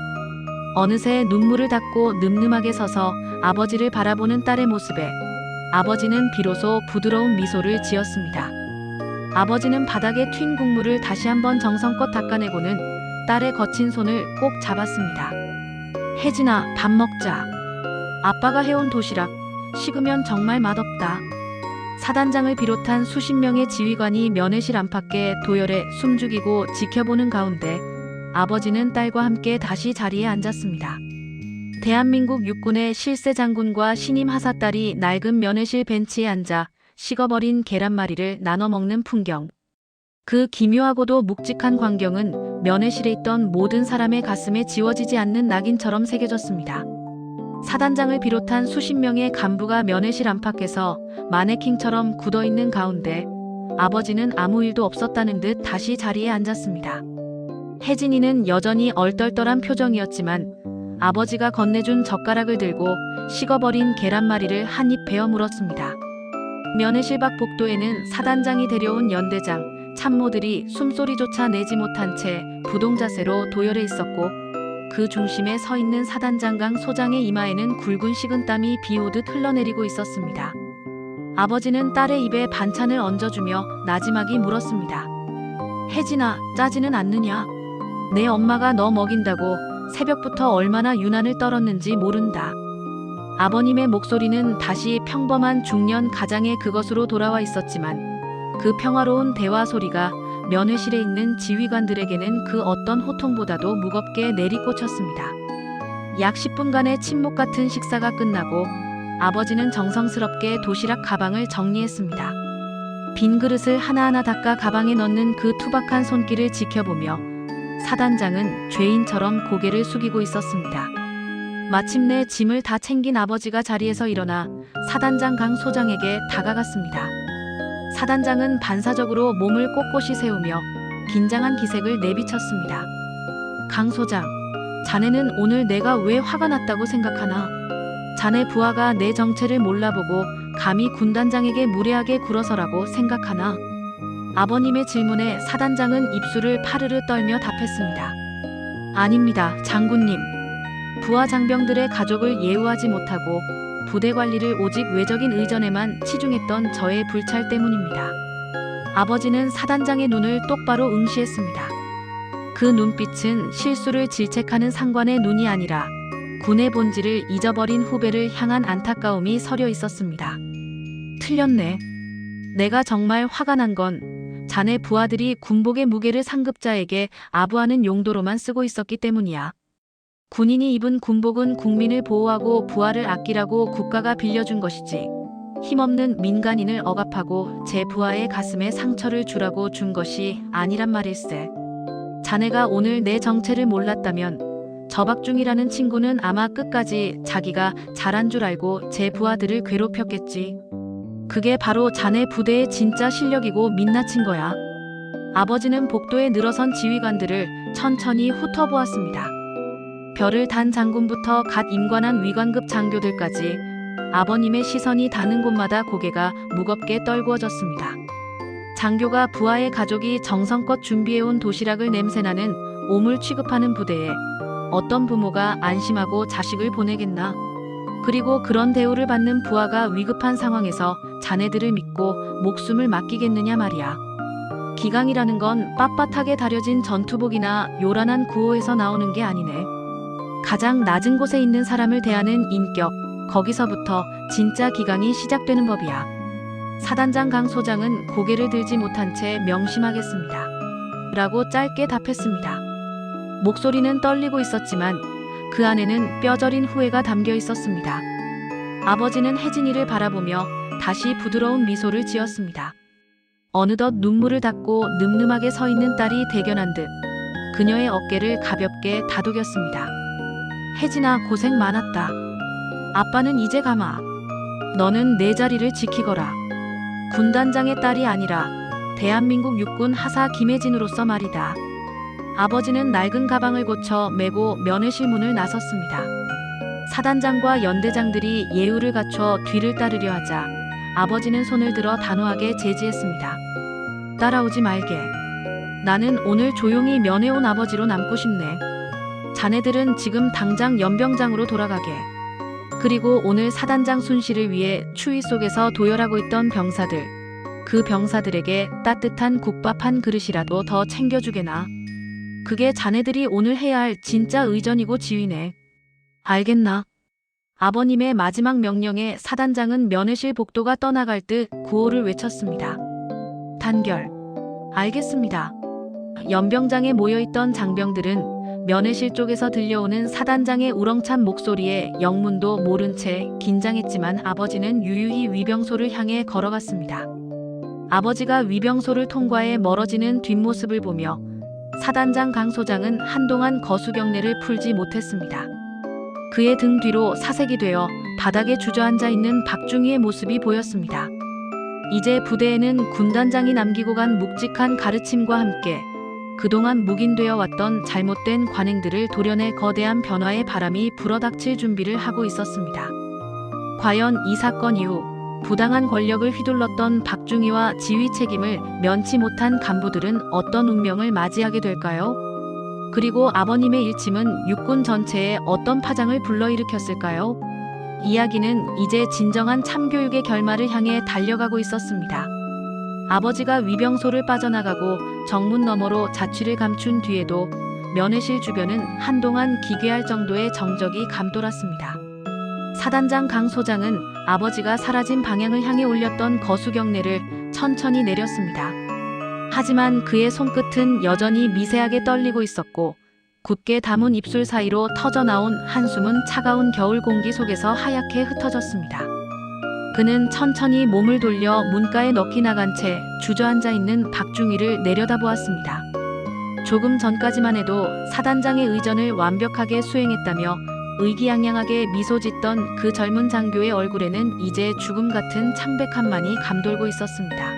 어느새 눈물을 닦고 늠름하게 서서 아버지를 바라보는 딸의 모습에 아버지는 비로소 부드러운 미소를 지었습니다. 아버지는 바닥에 튄 국물을 다시 한번 정성껏 닦아내고는 딸의 거친 손을 꼭 잡았습니다. 혜진아, 밥 먹자. 아빠가 해온 도시락, 식으면 정말 맛없다. 사단장을 비롯한 수십 명의 지휘관이 면회실 안팎에 도열에 숨죽이고 지켜보는 가운데 아버지는 딸과 함께 다시 자리에 앉았습니다. 대한민국 육군의 실세 장군과 신임 하사딸이 낡은 면회실 벤치에 앉아 식어버린 계란말이를 나눠 먹는 풍경. 그 기묘하고도 묵직한 광경은 면회실에 있던 모든 사람의 가슴에 지워지지 않는 낙인처럼 새겨졌습니다. 사단장을 비롯한 수십 명의 간부가 면회실 안팎에서 마네킹처럼 굳어있는 가운데 아버지는 아무 일도 없었다는 듯 다시 자리에 앉았습니다. 혜진이는 여전히 얼떨떨한 표정이었지만 아버지가 건네준 젓가락을 들고 식어버린 계란말이를 한 입 베어 물었습니다. 면회실 밖 복도에는 사단장이 데려온 연대장, 참모들이 숨소리조차 내지 못한 채 부동자세로 도열해 있었고 그 중심에 서 있는 사단장강 소장의 이마에는 굵은 식은땀이 비 오듯 흘러내리고 있었습니다. 아버지는 딸의 입에 반찬을 얹어주며 나지막이 물었습니다. 혜진아, 짜지는 않느냐? 내 엄마가 너 먹인다고 새벽부터 얼마나 유난을 떨었는지 모른다. 아버님의 목소리는 다시 평범한 중년 가장의 그것으로 돌아와 있었지만 그 평화로운 대화 소리가 면회실에 있는 지휘관들에게는 그 어떤 호통보다도 무겁게 내리꽂혔습니다. 약 10분간의 침묵 같은 식사가 끝나고 아버지는 정성스럽게 도시락 가방을 정리했습니다. 빈 그릇을 하나하나 닦아 가방에 넣는 그 투박한 손길을 지켜보며 사단장은 죄인처럼 고개를 숙이고 있었습니다. 마침내 짐을 다 챙긴 아버지가 자리에서 일어나 사단장 강 소장에게 다가갔습니다. 사단장은 반사적으로 몸을 꼿꼿이 세우며 긴장한 기색을 내비쳤습니다. 강 소장, 자네는 오늘 내가 왜 화가 났다고 생각하나? 자네 부하가 내 정체를 몰라보고 감히 군단장에게 무례하게 굴어서라고 생각하나? 아버님의 질문에 사단장은 입술을 파르르 떨며 답했습니다. 아닙니다, 장군님. 부하 장병들의 가족을 예우하지 못하고 부대 관리를 오직 외적인 의전에만 치중했던 저의 불찰 때문입니다. 아버지는 사단장의 눈을 똑바로 응시했습니다. 그 눈빛은 실수를 질책하는 상관의 눈이 아니라 군의 본질을 잊어버린 후배를 향한 안타까움이 서려 있었습니다. 틀렸네. 내가 정말 화가 난 건 자네 부하들이 군복의 무게를 상급자에게 아부하는 용도로만 쓰고 있었기 때문이야. 군인이 입은 군복은 국민을 보호하고 부하를 아끼라고 국가가 빌려준 것이지 힘없는 민간인을 억압하고 제 부하의 가슴에 상처를 주라고 준 것이 아니란 말일세. 자네가 오늘 내 정체를 몰랐다면 저박중이라는 친구는 아마 끝까지 자기가 잘한 줄 알고 제 부하들을 괴롭혔겠지. 그게 바로 자네 부대의 진짜 실력이고 민낯인 거야. 아버지는 복도에 늘어선 지휘관들을 천천히 훑어보았습니다. 별을 단 장군부터 갓 임관한 위관급 장교들까지 아버님의 시선이 닿는 곳마다 고개가 무겁게 떨구어졌습니다. 장교가 부하의 가족이 정성껏 준비해온 도시락을 냄새나는 오물 취급하는 부대에 어떤 부모가 안심하고 자식을 보내겠나? 그리고 그런 대우를 받는 부하가 위급한 상황에서 자네들을 믿고 목숨을 맡기겠느냐 말이야. 기강이라는 건 빳빳하게 다려진 전투복이나 요란한 구호에서 나오는 게 아니네. 가장 낮은 곳에 있는 사람을 대하는 인격, 거기서부터 진짜 기강이 시작되는 법이야. 사단장 강 소장은 고개를 들지 못한 채 명심하겠습니다. 라고 짧게 답했습니다. 목소리는 떨리고 있었지만 그 안에는 뼈저린 후회가 담겨 있었습니다. 아버지는 혜진이를 바라보며 다시 부드러운 미소를 지었습니다. 어느덧 눈물을 닦고 늠름하게 서 있는 딸이 대견한 듯 그녀의 어깨를 가볍게 다독였습니다. 혜진아, 고생 많았다. 아빠는 이제 가마. 너는 내 자리를 지키거라. 군단장의 딸이 아니라 대한민국 육군 하사 김혜진으로서 말이다. 아버지는 낡은 가방을 고쳐 메고 면회실 문을 나섰습니다. 사단장과 연대장들이 예우를 갖춰 뒤를 따르려 하자 아버지는 손을 들어 단호하게 제지했습니다. 따라오지 말게. 나는 오늘 조용히 면회 온 아버지로 남고 싶네. 자네들은 지금 당장 연병장으로 돌아가게. 그리고 오늘 사단장 순실을 위해 추위 속에서 도열하고 있던 병사들, 그 병사들에게 따뜻한 국밥 한 그릇이라도 더 챙겨주게나. 그게 자네들이 오늘 해야 할 진짜 의전이고 지휘네. 알겠나? 아버님의 마지막 명령에 사단장은 면회실 복도가 떠나갈 듯 구호를 외쳤습니다. 단결. 알겠습니다. 연병장에 모여있던 장병들은 면회실 쪽에서 들려오는 사단장의 우렁찬 목소리에 영문도 모른 채 긴장했지만 아버지는 유유히 위병소를 향해 걸어갔습니다. 아버지가 위병소를 통과해 멀어지는 뒷모습을 보며 사단장 강 소장은 한동안 거수경례를 풀지 못했습니다. 그의 등 뒤로 사색이 되어 바닥에 주저앉아 있는 박중희의 모습이 보였습니다. 이제 부대에는 군단장이 남기고 간 묵직한 가르침과 함께 그동안 묵인되어 왔던 잘못된 관행들을 도려내 거대한 변화의 바람이 불어닥칠 준비를 하고 있었습니다. 과연 이 사건 이후 부당한 권력을 휘둘렀던 박중희와 지휘 책임을 면치 못한 간부들은 어떤 운명을 맞이하게 될까요? 그리고 아버님의 일침은 육군 전체에 어떤 파장을 불러일으켰을까요? 이야기는 이제 진정한 참교육의 결말을 향해 달려가고 있었습니다. 아버지가 위병소를 빠져나가고 정문 너머로 자취를 감춘 뒤에도 면회실 주변은 한동안 기괴할 정도의 정적이 감돌았습니다. 사단장 강 소장은 아버지가 사라진 방향을 향해 올렸던 거수경례를 천천히 내렸습니다. 하지만 그의 손끝은 여전히 미세하게 떨리고 있었고 굳게 담은 입술 사이로 터져나온 한숨은 차가운 겨울 공기 속에서 하얗게 흩어졌습니다. 그는 천천히 몸을 돌려 문가에 넋이 나간 채 주저앉아 있는 박중희를 내려다보았습니다. 조금 전까지만 해도 사단장의 의전을 완벽하게 수행했다며 의기양양하게 미소 짓던 그 젊은 장교의 얼굴에는 이제 죽음 같은 참백함만이 감돌고 있었습니다.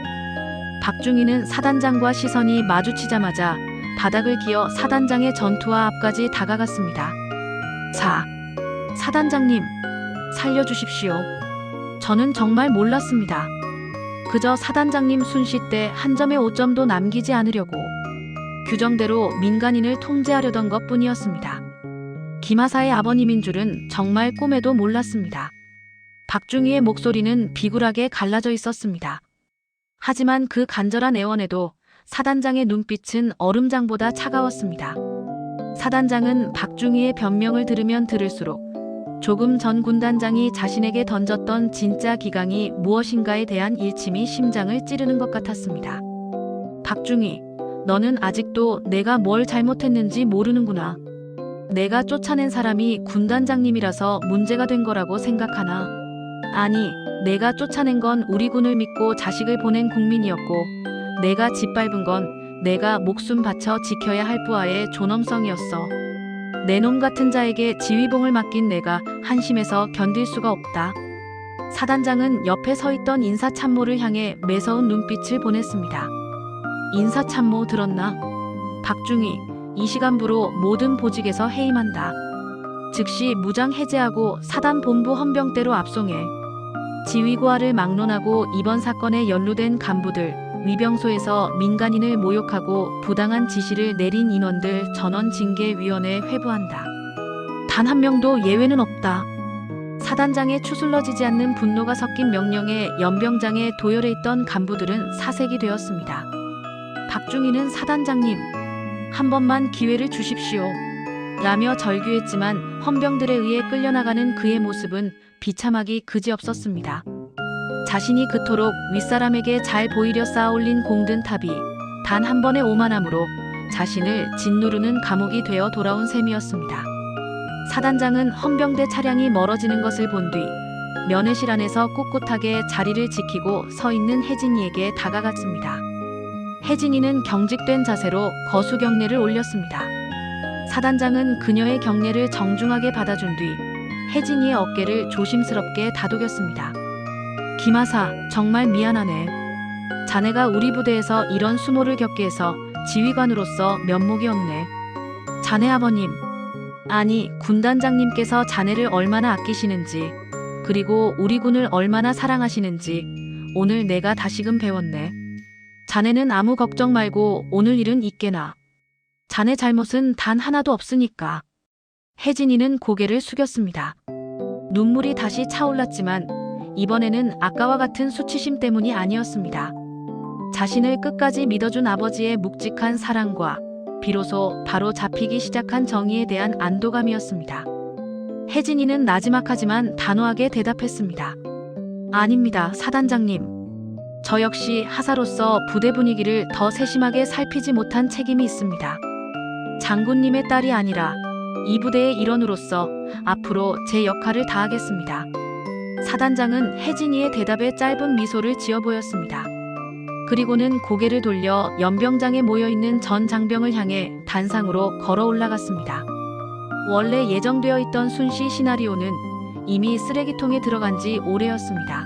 박중희는 사단장과 시선이 마주치자마자 바닥을 기어 사단장의 전투화 앞까지 다가갔습니다. 사단장님, 살려주십시오. 저는 정말 몰랐습니다. 그저 사단장님 순시때 한 점의 오점도 남기지 않으려고 규정대로 민간인을 통제하려던 것뿐이었습니다. 김하사의 아버님인 줄은 정말 꿈에도 몰랐습니다. 박중희의 목소리는 비굴하게 갈라져 있었습니다. 하지만 그 간절한 애원에도 사단장의 눈빛은 얼음장보다 차가웠습니다. 사단장은 박중희의 변명을 들으면 들을수록 조금 전 군단장이 자신에게 던졌던 진짜 기강이 무엇인가에 대한 일침이 심장을 찌르는 것 같았습니다. 박중희, 너는 아직도 내가 뭘 잘못했는지 모르는구나. 내가 쫓아낸 사람이 군단장님이라서 문제가 된 거라고 생각하나? 아니, 내가 쫓아낸 건 우리 군을 믿고 자식을 보낸 국민이었고 내가 짓밟은 건 내가 목숨 바쳐 지켜야 할 부하의 존엄성이었어. 내 놈 같은 자에게 지휘봉을 맡긴 내가 한심해서 견딜 수가 없다. 사단장은 옆에 서 있던 인사참모를 향해 매서운 눈빛을 보냈습니다. 인사참모 들었나? 박중희, 이 시간부로 모든 보직에서 해임한다. 즉시 무장 해제하고 사단 본부 헌병대로 압송해. 지휘고하를 막론하고 이번 사건에 연루된 간부들, 위병소에서 민간인을 모욕하고 부당한 지시를 내린 인원들 전원 징계위원회에 회부한다. 단 한 명도 예외는 없다. 사단장의 추슬러지지 않는 분노가 섞인 명령에 연병장에 도열해 있던 간부들은 사색이 되었습니다. 박중희는 사단장님, 한 번만 기회를 주십시오. 라며 절규했지만 헌병들에 의해 끌려나가는 그의 모습은 비참하기 그지없었습니다. 자신이 그토록 윗사람에게 잘 보이려 쌓아올린 공든 탑이 단 한 번의 오만함으로 자신을 짓누르는 감옥이 되어 돌아온 셈이었습니다. 사단장은 헌병대 차량이 멀어지는 것을 본 뒤 면회실 안에서 꿋꿋하게 자리를 지키고 서 있는 혜진이에게 다가갔습니다. 혜진이는 경직된 자세로 거수경례를 올렸습니다. 사단장은 그녀의 경례를 정중하게 받아준 뒤 혜진이의 어깨를 조심스럽게 다독였습니다. 김하사, 정말 미안하네. 자네가 우리 부대에서 이런 수모를 겪게 해서 지휘관으로서 면목이 없네. 자네 아버님, 아니 군단장님께서 자네를 얼마나 아끼시는지 그리고 우리 군을 얼마나 사랑하시는지 오늘 내가 다시금 배웠네. 자네는 아무 걱정 말고 오늘 일은 있게나. 자네 잘못은 단 하나도 없으니까. 혜진이는 고개를 숙였습니다. 눈물이 다시 차올랐지만 이번에는 아까와 같은 수치심 때문이 아니었습니다. 자신을 끝까지 믿어준 아버지의 묵직한 사랑과 비로소 바로 잡히기 시작한 정의에 대한 안도감이었습니다. 혜진이는 나지막하지만 단호하게 대답했습니다. 아닙니다, 사단장님. 저 역시 하사로서 부대 분위기를 더 세심하게 살피지 못한 책임이 있습니다. 장군님의 딸이 아니라 이 부대의 일원으로서 앞으로 제 역할을 다하겠습니다. 사단장은 혜진이의 대답에 짧은 미소를 지어 보였습니다. 그리고는 고개를 돌려 연병장에 모여있는 전 장병을 향해 단상으로 걸어 올라갔습니다. 원래 예정되어 있던 순시 시나리오는 이미 쓰레기통에 들어간 지 오래였습니다.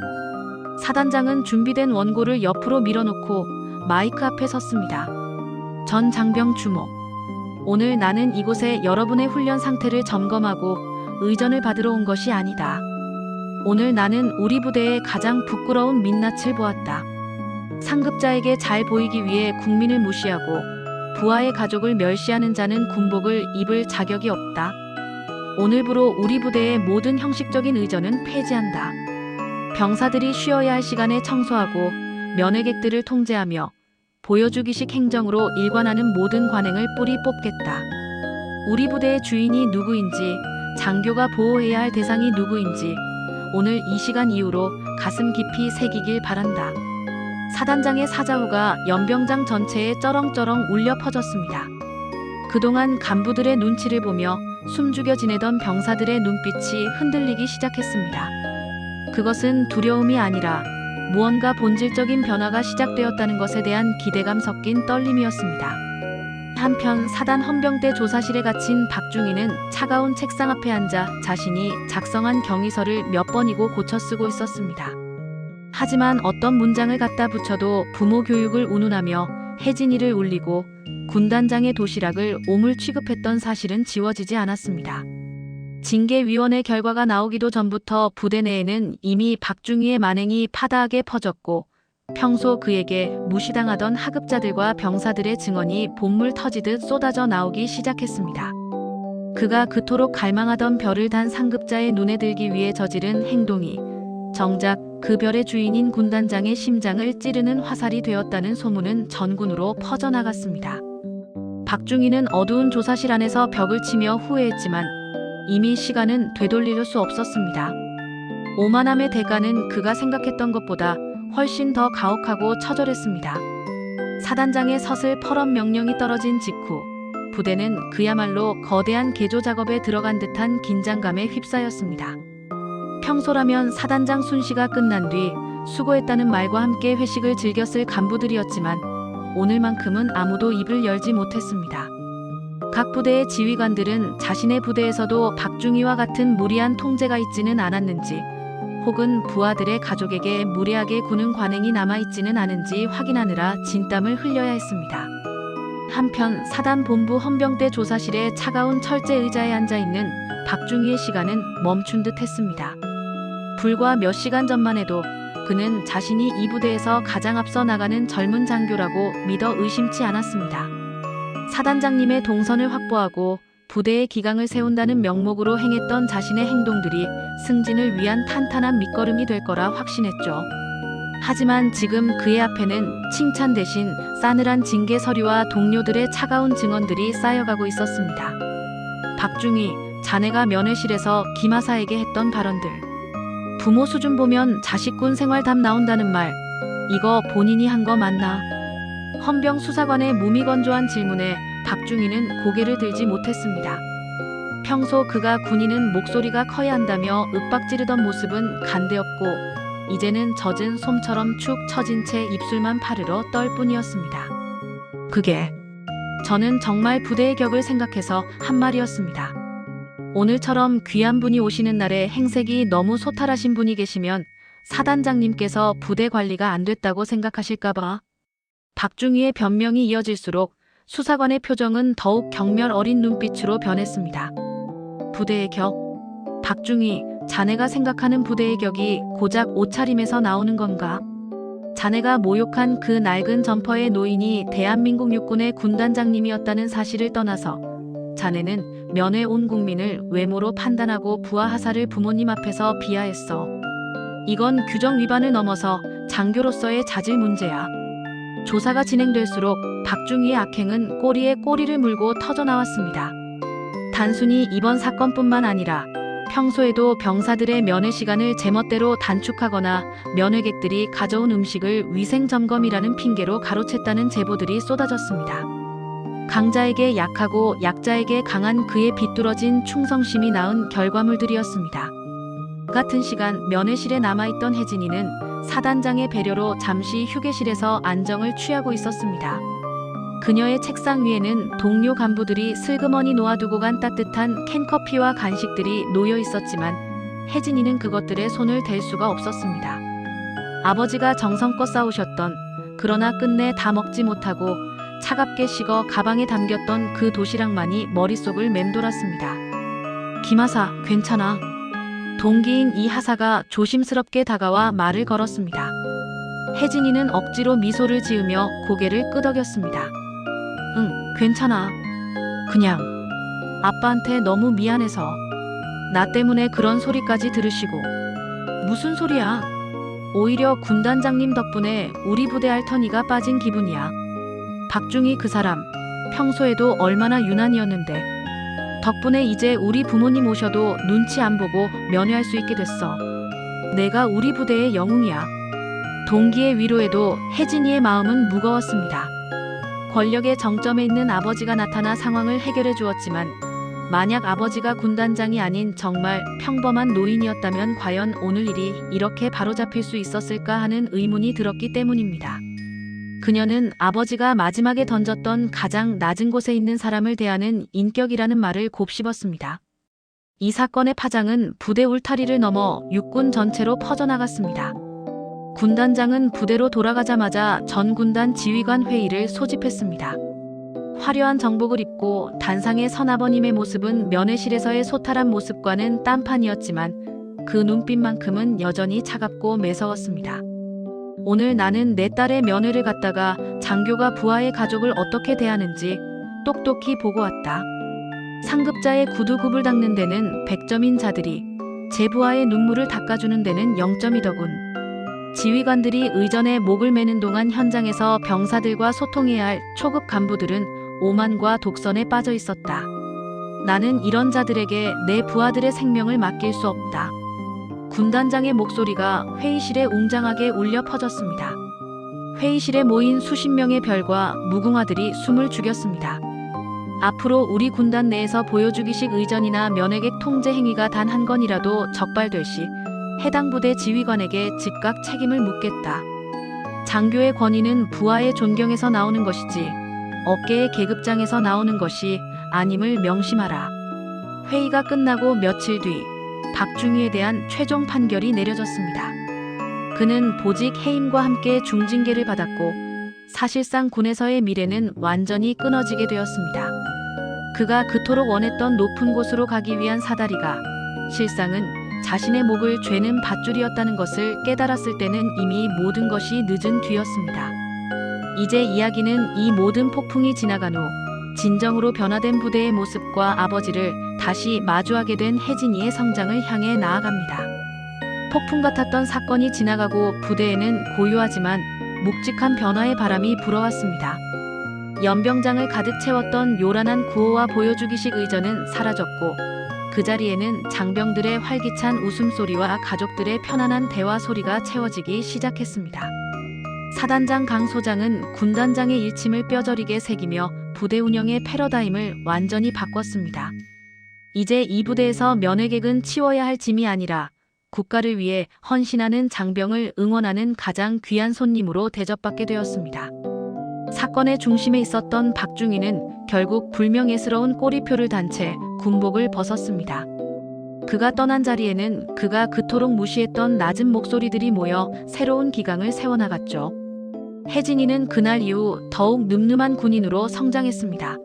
사단장은 준비된 원고를 옆으로 밀어놓고 마이크 앞에 섰습니다. 전 장병 주모. 오늘 나는 이곳에 여러분의 훈련 상태를 점검하고 의전을 받으러 온 것이 아니다. 오늘 나는 우리 부대의 가장 부끄러운 민낯을 보았다. 상급자에게 잘 보이기 위해 국민을 무시하고 부하의 가족을 멸시하는 자는 군복을 입을 자격이 없다. 오늘부로 우리 부대의 모든 형식적인 의전은 폐지한다. 병사들이 쉬어야 할 시간에 청소하고 면회객들을 통제하며 보여주기식 행정으로 일관하는 모든 관행을 뿌리 뽑겠다. 우리 부대의 주인이 누구인지, 장교가 보호해야 할 대상이 누구인지 오늘 이 시간 이후로 가슴 깊이 새기길 바란다. 사단장의 사자후가 연병장 전체에 쩌렁쩌렁 울려 퍼졌습니다. 그동안 간부들의 눈치를 보며 숨죽여 지내던 병사들의 눈빛이 흔들리기 시작했습니다. 그것은 두려움이 아니라 무언가 본질적인 변화가 시작되었다는 것에 대한 기대감 섞인 떨림이었습니다. 한편 사단 헌병대 조사실에 갇힌 박중희는 차가운 책상 앞에 앉아 자신이 작성한 경위서를 몇 번이고 고쳐 쓰고 있었습니다. 하지만 어떤 문장을 갖다 붙여도 부모 교육을 운운하며 혜진이를 울리고 군단장의 도시락을 오물 취급했던 사실은 지워지지 않았습니다. 징계위원회 결과가 나오기도 전부터 부대 내에는 이미 박중희의 만행이 파다하게 퍼졌고 평소 그에게 무시당하던 하급자들과 병사들의 증언이 본물 터지듯 쏟아져 나오기 시작했습니다. 그가 그토록 갈망하던 별을 단 상급자의 눈에 들기 위해 저지른 행동이 정작 그 별의 주인인 군단장의 심장을 찌르는 화살이 되었다는 소문은 전군으로 퍼져나갔습니다. 박중희는 어두운 조사실 안에서 벽을 치며 후회했지만 이미 시간은 되돌릴 수 없었습니다. 오만함의 대가는 그가 생각했던 것보다 훨씬 더 가혹하고 처절했습니다. 사단장의 서슬 퍼런 명령이 떨어진 직후 부대는 그야말로 거대한 개조 작업에 들어간 듯한 긴장감에 휩싸였습니다. 평소라면 사단장 순시가 끝난 뒤 수고했다는 말과 함께 회식을 즐겼을 간부들이었지만 오늘만큼은 아무도 입을 열지 못했습니다. 각 부대의 지휘관들은 자신의 부대에서도 박중희와 같은 무리한 통제가 있지는 않았는지 혹은 부하들의 가족에게 무례하게 구는 관행이 남아있지는 않은지 확인하느라 진땀을 흘려야 했습니다. 한편 사단 본부 헌병대 조사실의 차가운 철제 의자에 앉아있는 박중희의 시간은 멈춘 듯 했습니다. 불과 몇 시간 전만 해도 그는 자신이 이 부대에서 가장 앞서 나가는 젊은 장교라고 믿어 의심치 않았습니다. 사단장님의 동선을 확보하고 부대의 기강을 세운다는 명목으로 행했던 자신의 행동들이 승진을 위한 탄탄한 밑거름이 될 거라 확신했죠. 하지만 지금 그의 앞에는 칭찬 대신 싸늘한 징계 서류와 동료들의 차가운 증언들이 쌓여가고 있었습니다. 박중희, 자네가 면회실에서 김하사에게 했던 발언들. 부모 수준 보면 자식군 생활담 나온다는 말, 이거 본인이 한 거 맞나? 헌병 수사관의 무미건조한 질문에 박중희는 고개를 들지 못했습니다. 평소 그가 군인은 목소리가 커야 한다며 윽박지르던 모습은 간데없고 이제는 젖은 솜처럼 축 처진 채 입술만 파르러 떨 뿐이었습니다. 그게 저는 정말 부대의 격을 생각해서 한 말이었습니다. 오늘처럼 귀한 분이 오시는 날에 행색이 너무 소탈하신 분이 계시면 사단장님께서 부대 관리가 안 됐다고 생각하실까봐. 박중희의 변명이 이어질수록 수사관의 표정은 더욱 경멸 어린 눈빛으로 변했습니다. 부대의 격? 박중희, 자네가 생각하는 부대의 격이 고작 옷차림에서 나오는 건가? 자네가 모욕한 그 낡은 점퍼의 노인이 대한민국 육군의 군단장님이었다는 사실을 떠나서 자네는 면회 온 국민을 외모로 판단하고 부하 하사를 부모님 앞에서 비하했어. 이건 규정 위반을 넘어서 장교로서의 자질 문제야. 조사가 진행될수록 박중희의 악행은 꼬리에 꼬리를 물고 터져나왔습니다. 단순히 이번 사건뿐만 아니라 평소에도 병사들의 면회 시간을 제멋대로 단축하거나 면회객들이 가져온 음식을 위생점검이라는 핑계로 가로챘다는 제보들이 쏟아졌습니다. 강자에게 약하고 약자에게 강한 그의 비뚤어진 충성심이 낳은 결과물들이었습니다. 같은 시간 면회실에 남아있던 혜진이는 사단장의 배려로 잠시 휴게실에서 안정을 취하고 있었습니다. 그녀의 책상 위에는 동료 간부들이 슬그머니 놓아두고 간 따뜻한 캔커피와 간식들이 놓여 있었지만 혜진이는 그것들에 손을 댈 수가 없었습니다. 아버지가 정성껏 싸우셨던, 그러나 끝내 다 먹지 못하고 차갑게 식어 가방에 담겼던 그 도시락만이 머릿속을 맴돌았습니다. 김하사, 괜찮아. 동기인 이 하사가 조심스럽게 다가와 말을 걸었습니다. 혜진이는 억지로 미소를 지으며 고개를 끄덕였습니다. 응, 괜찮아. 그냥 아빠한테 너무 미안해서. 나 때문에 그런 소리까지 들으시고. 무슨 소리야? 오히려 군단장님 덕분에 우리 부대 알터니가 빠진 기분이야. 박중희 그 사람, 평소에도 얼마나 유난이었는데. 덕분에 이제 우리 부모님 오셔도 눈치 안 보고 면회할 수 있게 됐어. 내가 우리 부대의 영웅이야. 동기의 위로에도 혜진이의 마음은 무거웠습니다. 권력의 정점에 있는 아버지가 나타나 상황을 해결해 주었지만 만약 아버지가 군단장이 아닌 정말 평범한 노인이었다면 과연 오늘 일이 이렇게 바로잡힐 수 있었을까 하는 의문이 들었기 때문입니다. 그녀는 아버지가 마지막에 던졌던 가장 낮은 곳에 있는 사람을 대하는 인격이라는 말을 곱씹었습니다. 이 사건의 파장은 부대 울타리를 넘어 육군 전체로 퍼져나갔습니다. 군단장은 부대로 돌아가자마자 전 군단 지휘관 회의를 소집했습니다. 화려한 정복을 입고 단상에 선 아버님의 모습은 면회실에서의 소탈한 모습과는 딴판이었지만 그 눈빛만큼은 여전히 차갑고 매서웠습니다. 오늘 나는 내 딸의 면회를 갔다가 장교가 부하의 가족을 어떻게 대하는지 똑똑히 보고 왔다. 상급자의 구두굽을 닦는 데는 100점인 자들이 제 부하의 눈물을 닦아주는 데는 0점이더군. 지휘관들이 의전에 목을 매는 동안 현장에서 병사들과 소통해야 할 초급 간부들은 오만과 독선에 빠져 있었다. 나는 이런 자들에게 내 부하들의 생명을 맡길 수 없다. 군단장의 목소리가 회의실에 웅장하게 울려 퍼졌습니다. 회의실에 모인 수십 명의 별과 무궁화들이 숨을 죽였습니다. 앞으로 우리 군단 내에서 보여주기식 의전이나 면회객 통제 행위가 단 한 건이라도 적발될 시 해당 부대 지휘관에게 즉각 책임을 묻겠다. 장교의 권위는 부하의 존경에서 나오는 것이지 어깨의 계급장에서 나오는 것이 아님을 명심하라. 회의가 끝나고 며칠 뒤 박중희에 대한 최종 판결이 내려졌습니다. 그는 보직 해임과 함께 중징계를 받았고 사실상 군에서의 미래는 완전히 끊어지게 되었습니다. 그가 그토록 원했던 높은 곳으로 가기 위한 사다리가 실상은 자신의 목을 죄는 밧줄이었다는 것을 깨달았을 때는 이미 모든 것이 늦은 뒤였습니다. 이제 이야기는 이 모든 폭풍이 지나간 후 진정으로 변화된 부대의 모습과 아버지를 다시 마주하게 된 혜진이의 성장을 향해 나아갑니다. 폭풍 같았던 사건이 지나가고 부대에는 고요하지만 묵직한 변화의 바람이 불어왔습니다. 연병장을 가득 채웠던 요란한 구호와 보여주기식 의전은 사라졌고 그 자리에는 장병들의 활기찬 웃음소리와 가족들의 편안한 대화 소리가 채워지기 시작했습니다. 사단장 강 소장은 군단장의 일침을 뼈저리게 새기며 부대 운영의 패러다임을 완전히 바꿨습니다. 이제 이 부대에서 면회객은 치워야 할 짐이 아니라 국가를 위해 헌신하는 장병을 응원하는 가장 귀한 손님으로 대접받게 되었습니다. 사건의 중심에 있었던 박중희는 결국 불명예스러운 꼬리표를 단 채 군복을 벗었습니다. 그가 떠난 자리에는 그가 그토록 무시했던 낮은 목소리들이 모여 새로운 기강을 세워나갔죠. 혜진이는 그날 이후 더욱 늠름한 군인으로 성장했습니다.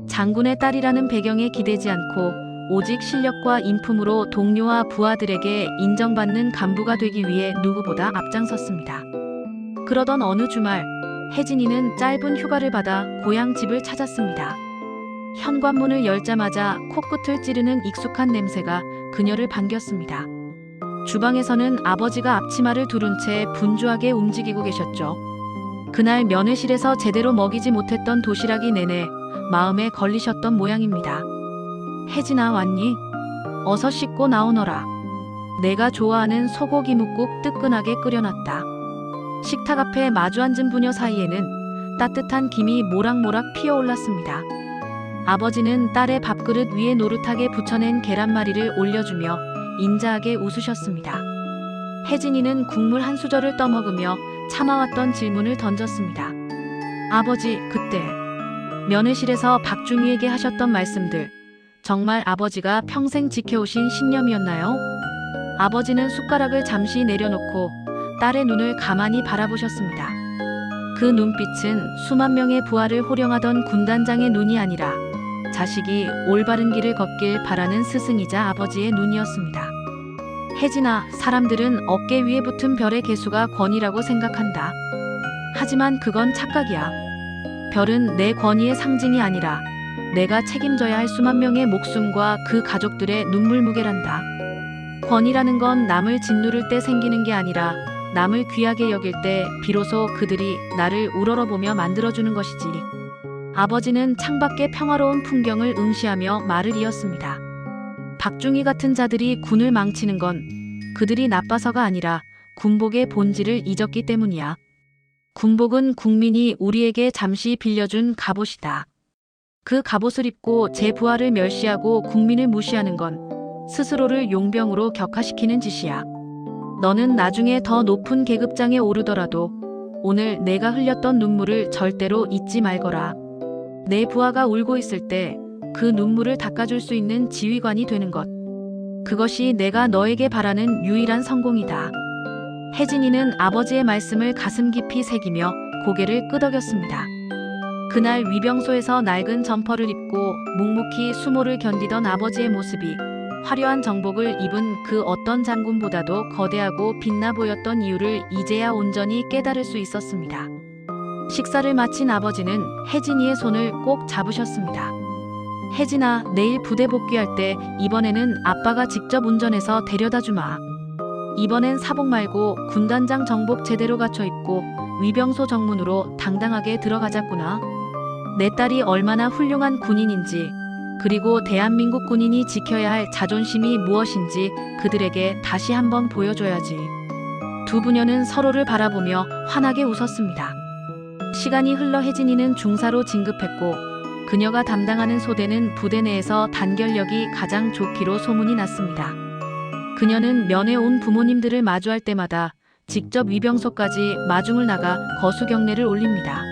장군의 딸이라는 배경에 기대지 않고 오직 실력과 인품으로 동료와 부하들에게 인정받는 간부가 되기 위해 누구보다 앞장섰습니다. 그러던 어느 주말 혜진이는 짧은 휴가를 받아 고향 집을 찾았습니다. 현관문을 열자마자 코끝을 찌르는 익숙한 냄새가 그녀를 반겼습니다. 주방에서는 아버지가 앞치마를 두른 채 분주하게 움직이고 계셨죠. 그날 면회실에서 제대로 먹이지 못했던 도시락이 내내 마음에 걸리셨던 모양입니다. 혜진아 왔니? 어서 씻고 나오너라. 내가 좋아하는 소고기 묵국 뜨끈하게 끓여놨다. 식탁 앞에 마주 앉은 부녀 사이에는 따뜻한 김이 모락모락 피어올랐습니다. 아버지는 딸의 밥그릇 위에 노릇하게 부쳐낸 계란말이를 올려주며 인자하게 웃으셨습니다. 혜진이는 국물 한 수저를 떠먹으며 참아왔던 질문을 던졌습니다. 아버지, 그때 면회실에서 박중희에게 하셨던 말씀들, 정말 아버지가 평생 지켜오신 신념이었나요? 아버지는 숟가락을 잠시 내려놓고 딸의 눈을 가만히 바라보셨습니다. 그 눈빛은 수만 명의 부하를 호령하던 군단장의 눈이 아니라 자식이 올바른 길을 걷길 바라는 스승이자 아버지의 눈이었습니다. 혜진아, 사람들은 어깨 위에 붙은 별의 개수가 권위라고 생각한다. 하지만 그건 착각이야. 별은 내 권위의 상징이 아니라 내가 책임져야 할 수만 명의 목숨과 그 가족들의 눈물 무게란다. 권위라는 건 남을 짓누를 때 생기는 게 아니라 남을 귀하게 여길 때 비로소 그들이 나를 우러러보며 만들어주는 것이지. 아버지는 창밖의 평화로운 풍경을 응시하며 말을 이었습니다. 박중희 같은 자들이 군을 망치는 건 그들이 나빠서가 아니라 군복의 본질을 잊었기 때문이야. 군복은 국민이 우리에게 잠시 빌려준 갑옷이다. 그 갑옷을 입고 제 부하를 멸시하고 국민을 무시하는 건 스스로를 용병으로 격화시키는 짓이야. 너는 나중에 더 높은 계급장에 오르더라도 오늘 내가 흘렸던 눈물을 절대로 잊지 말거라. 내 부하가 울고 있을 때 그 눈물을 닦아줄 수 있는 지휘관이 되는 것. 그것이 내가 너에게 바라는 유일한 성공이다. 혜진이는 아버지의 말씀을 가슴 깊이 새기며 고개를 끄덕였습니다. 그날 위병소에서 낡은 점퍼를 입고 묵묵히 수모를 견디던 아버지의 모습이 화려한 정복을 입은 그 어떤 장군보다도 거대하고 빛나 보였던 이유를 이제야 온전히 깨달을 수 있었습니다. 식사를 마친 아버지는 혜진이의 손을 꼭 잡으셨습니다. 혜진아, 내일 부대 복귀할 때 이번에는 아빠가 직접 운전해서 데려다 주마. 이번엔 사복 말고 군단장 정복 제대로 갖춰 입고 위병소 정문으로 당당하게 들어가자꾸나. 내 딸이 얼마나 훌륭한 군인인지, 그리고 대한민국 군인이 지켜야 할 자존심이 무엇인지 그들에게 다시 한번 보여줘야지. 두 부녀는 서로를 바라보며 환하게 웃었습니다. 시간이 흘러 혜진이는 중사로 진급했고 그녀가 담당하는 소대는 부대 내에서 단결력이 가장 좋기로 소문이 났습니다. 그녀는 면회 온 부모님들을 마주할 때마다 직접 위병소까지 마중을 나가 거수경례를 올립니다.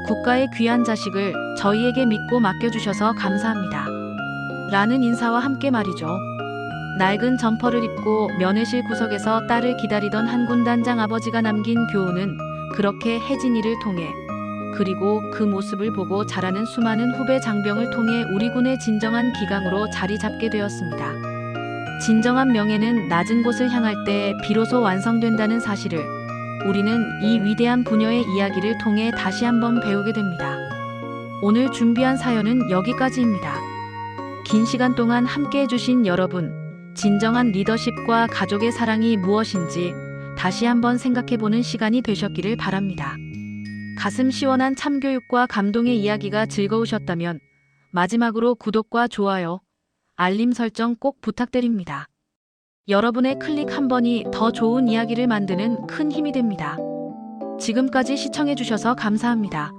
국가의 귀한 자식을 저희에게 믿고 맡겨주셔서 감사합니다. 라는 인사와 함께 말이죠. 낡은 점퍼를 입고 면회실 구석에서 딸을 기다리던 한 군단장 아버지가 남긴 교훈은 그렇게 혜진이를 통해, 그리고 그 모습을 보고 자라는 수많은 후배 장병을 통해 우리 군의 진정한 기강으로 자리 잡게 되었습니다. 진정한 명예는 낮은 곳을 향할 때 비로소 완성된다는 사실을 우리는 이 위대한 부녀의 이야기를 통해 다시 한번 배우게 됩니다. 오늘 준비한 사연은 여기까지입니다. 긴 시간 동안 함께 해주신 여러분, 진정한 리더십과 가족의 사랑이 무엇인지 다시 한번 생각해보는 시간이 되셨기를 바랍니다. 가슴 시원한 참교육과 감동의 이야기가 즐거우셨다면 마지막으로 구독과 좋아요, 알림 설정 꼭 부탁드립니다. 여러분의 클릭 한 번이 더 좋은 이야기를 만드는 큰 힘이 됩니다. 지금까지 시청해주셔서 감사합니다.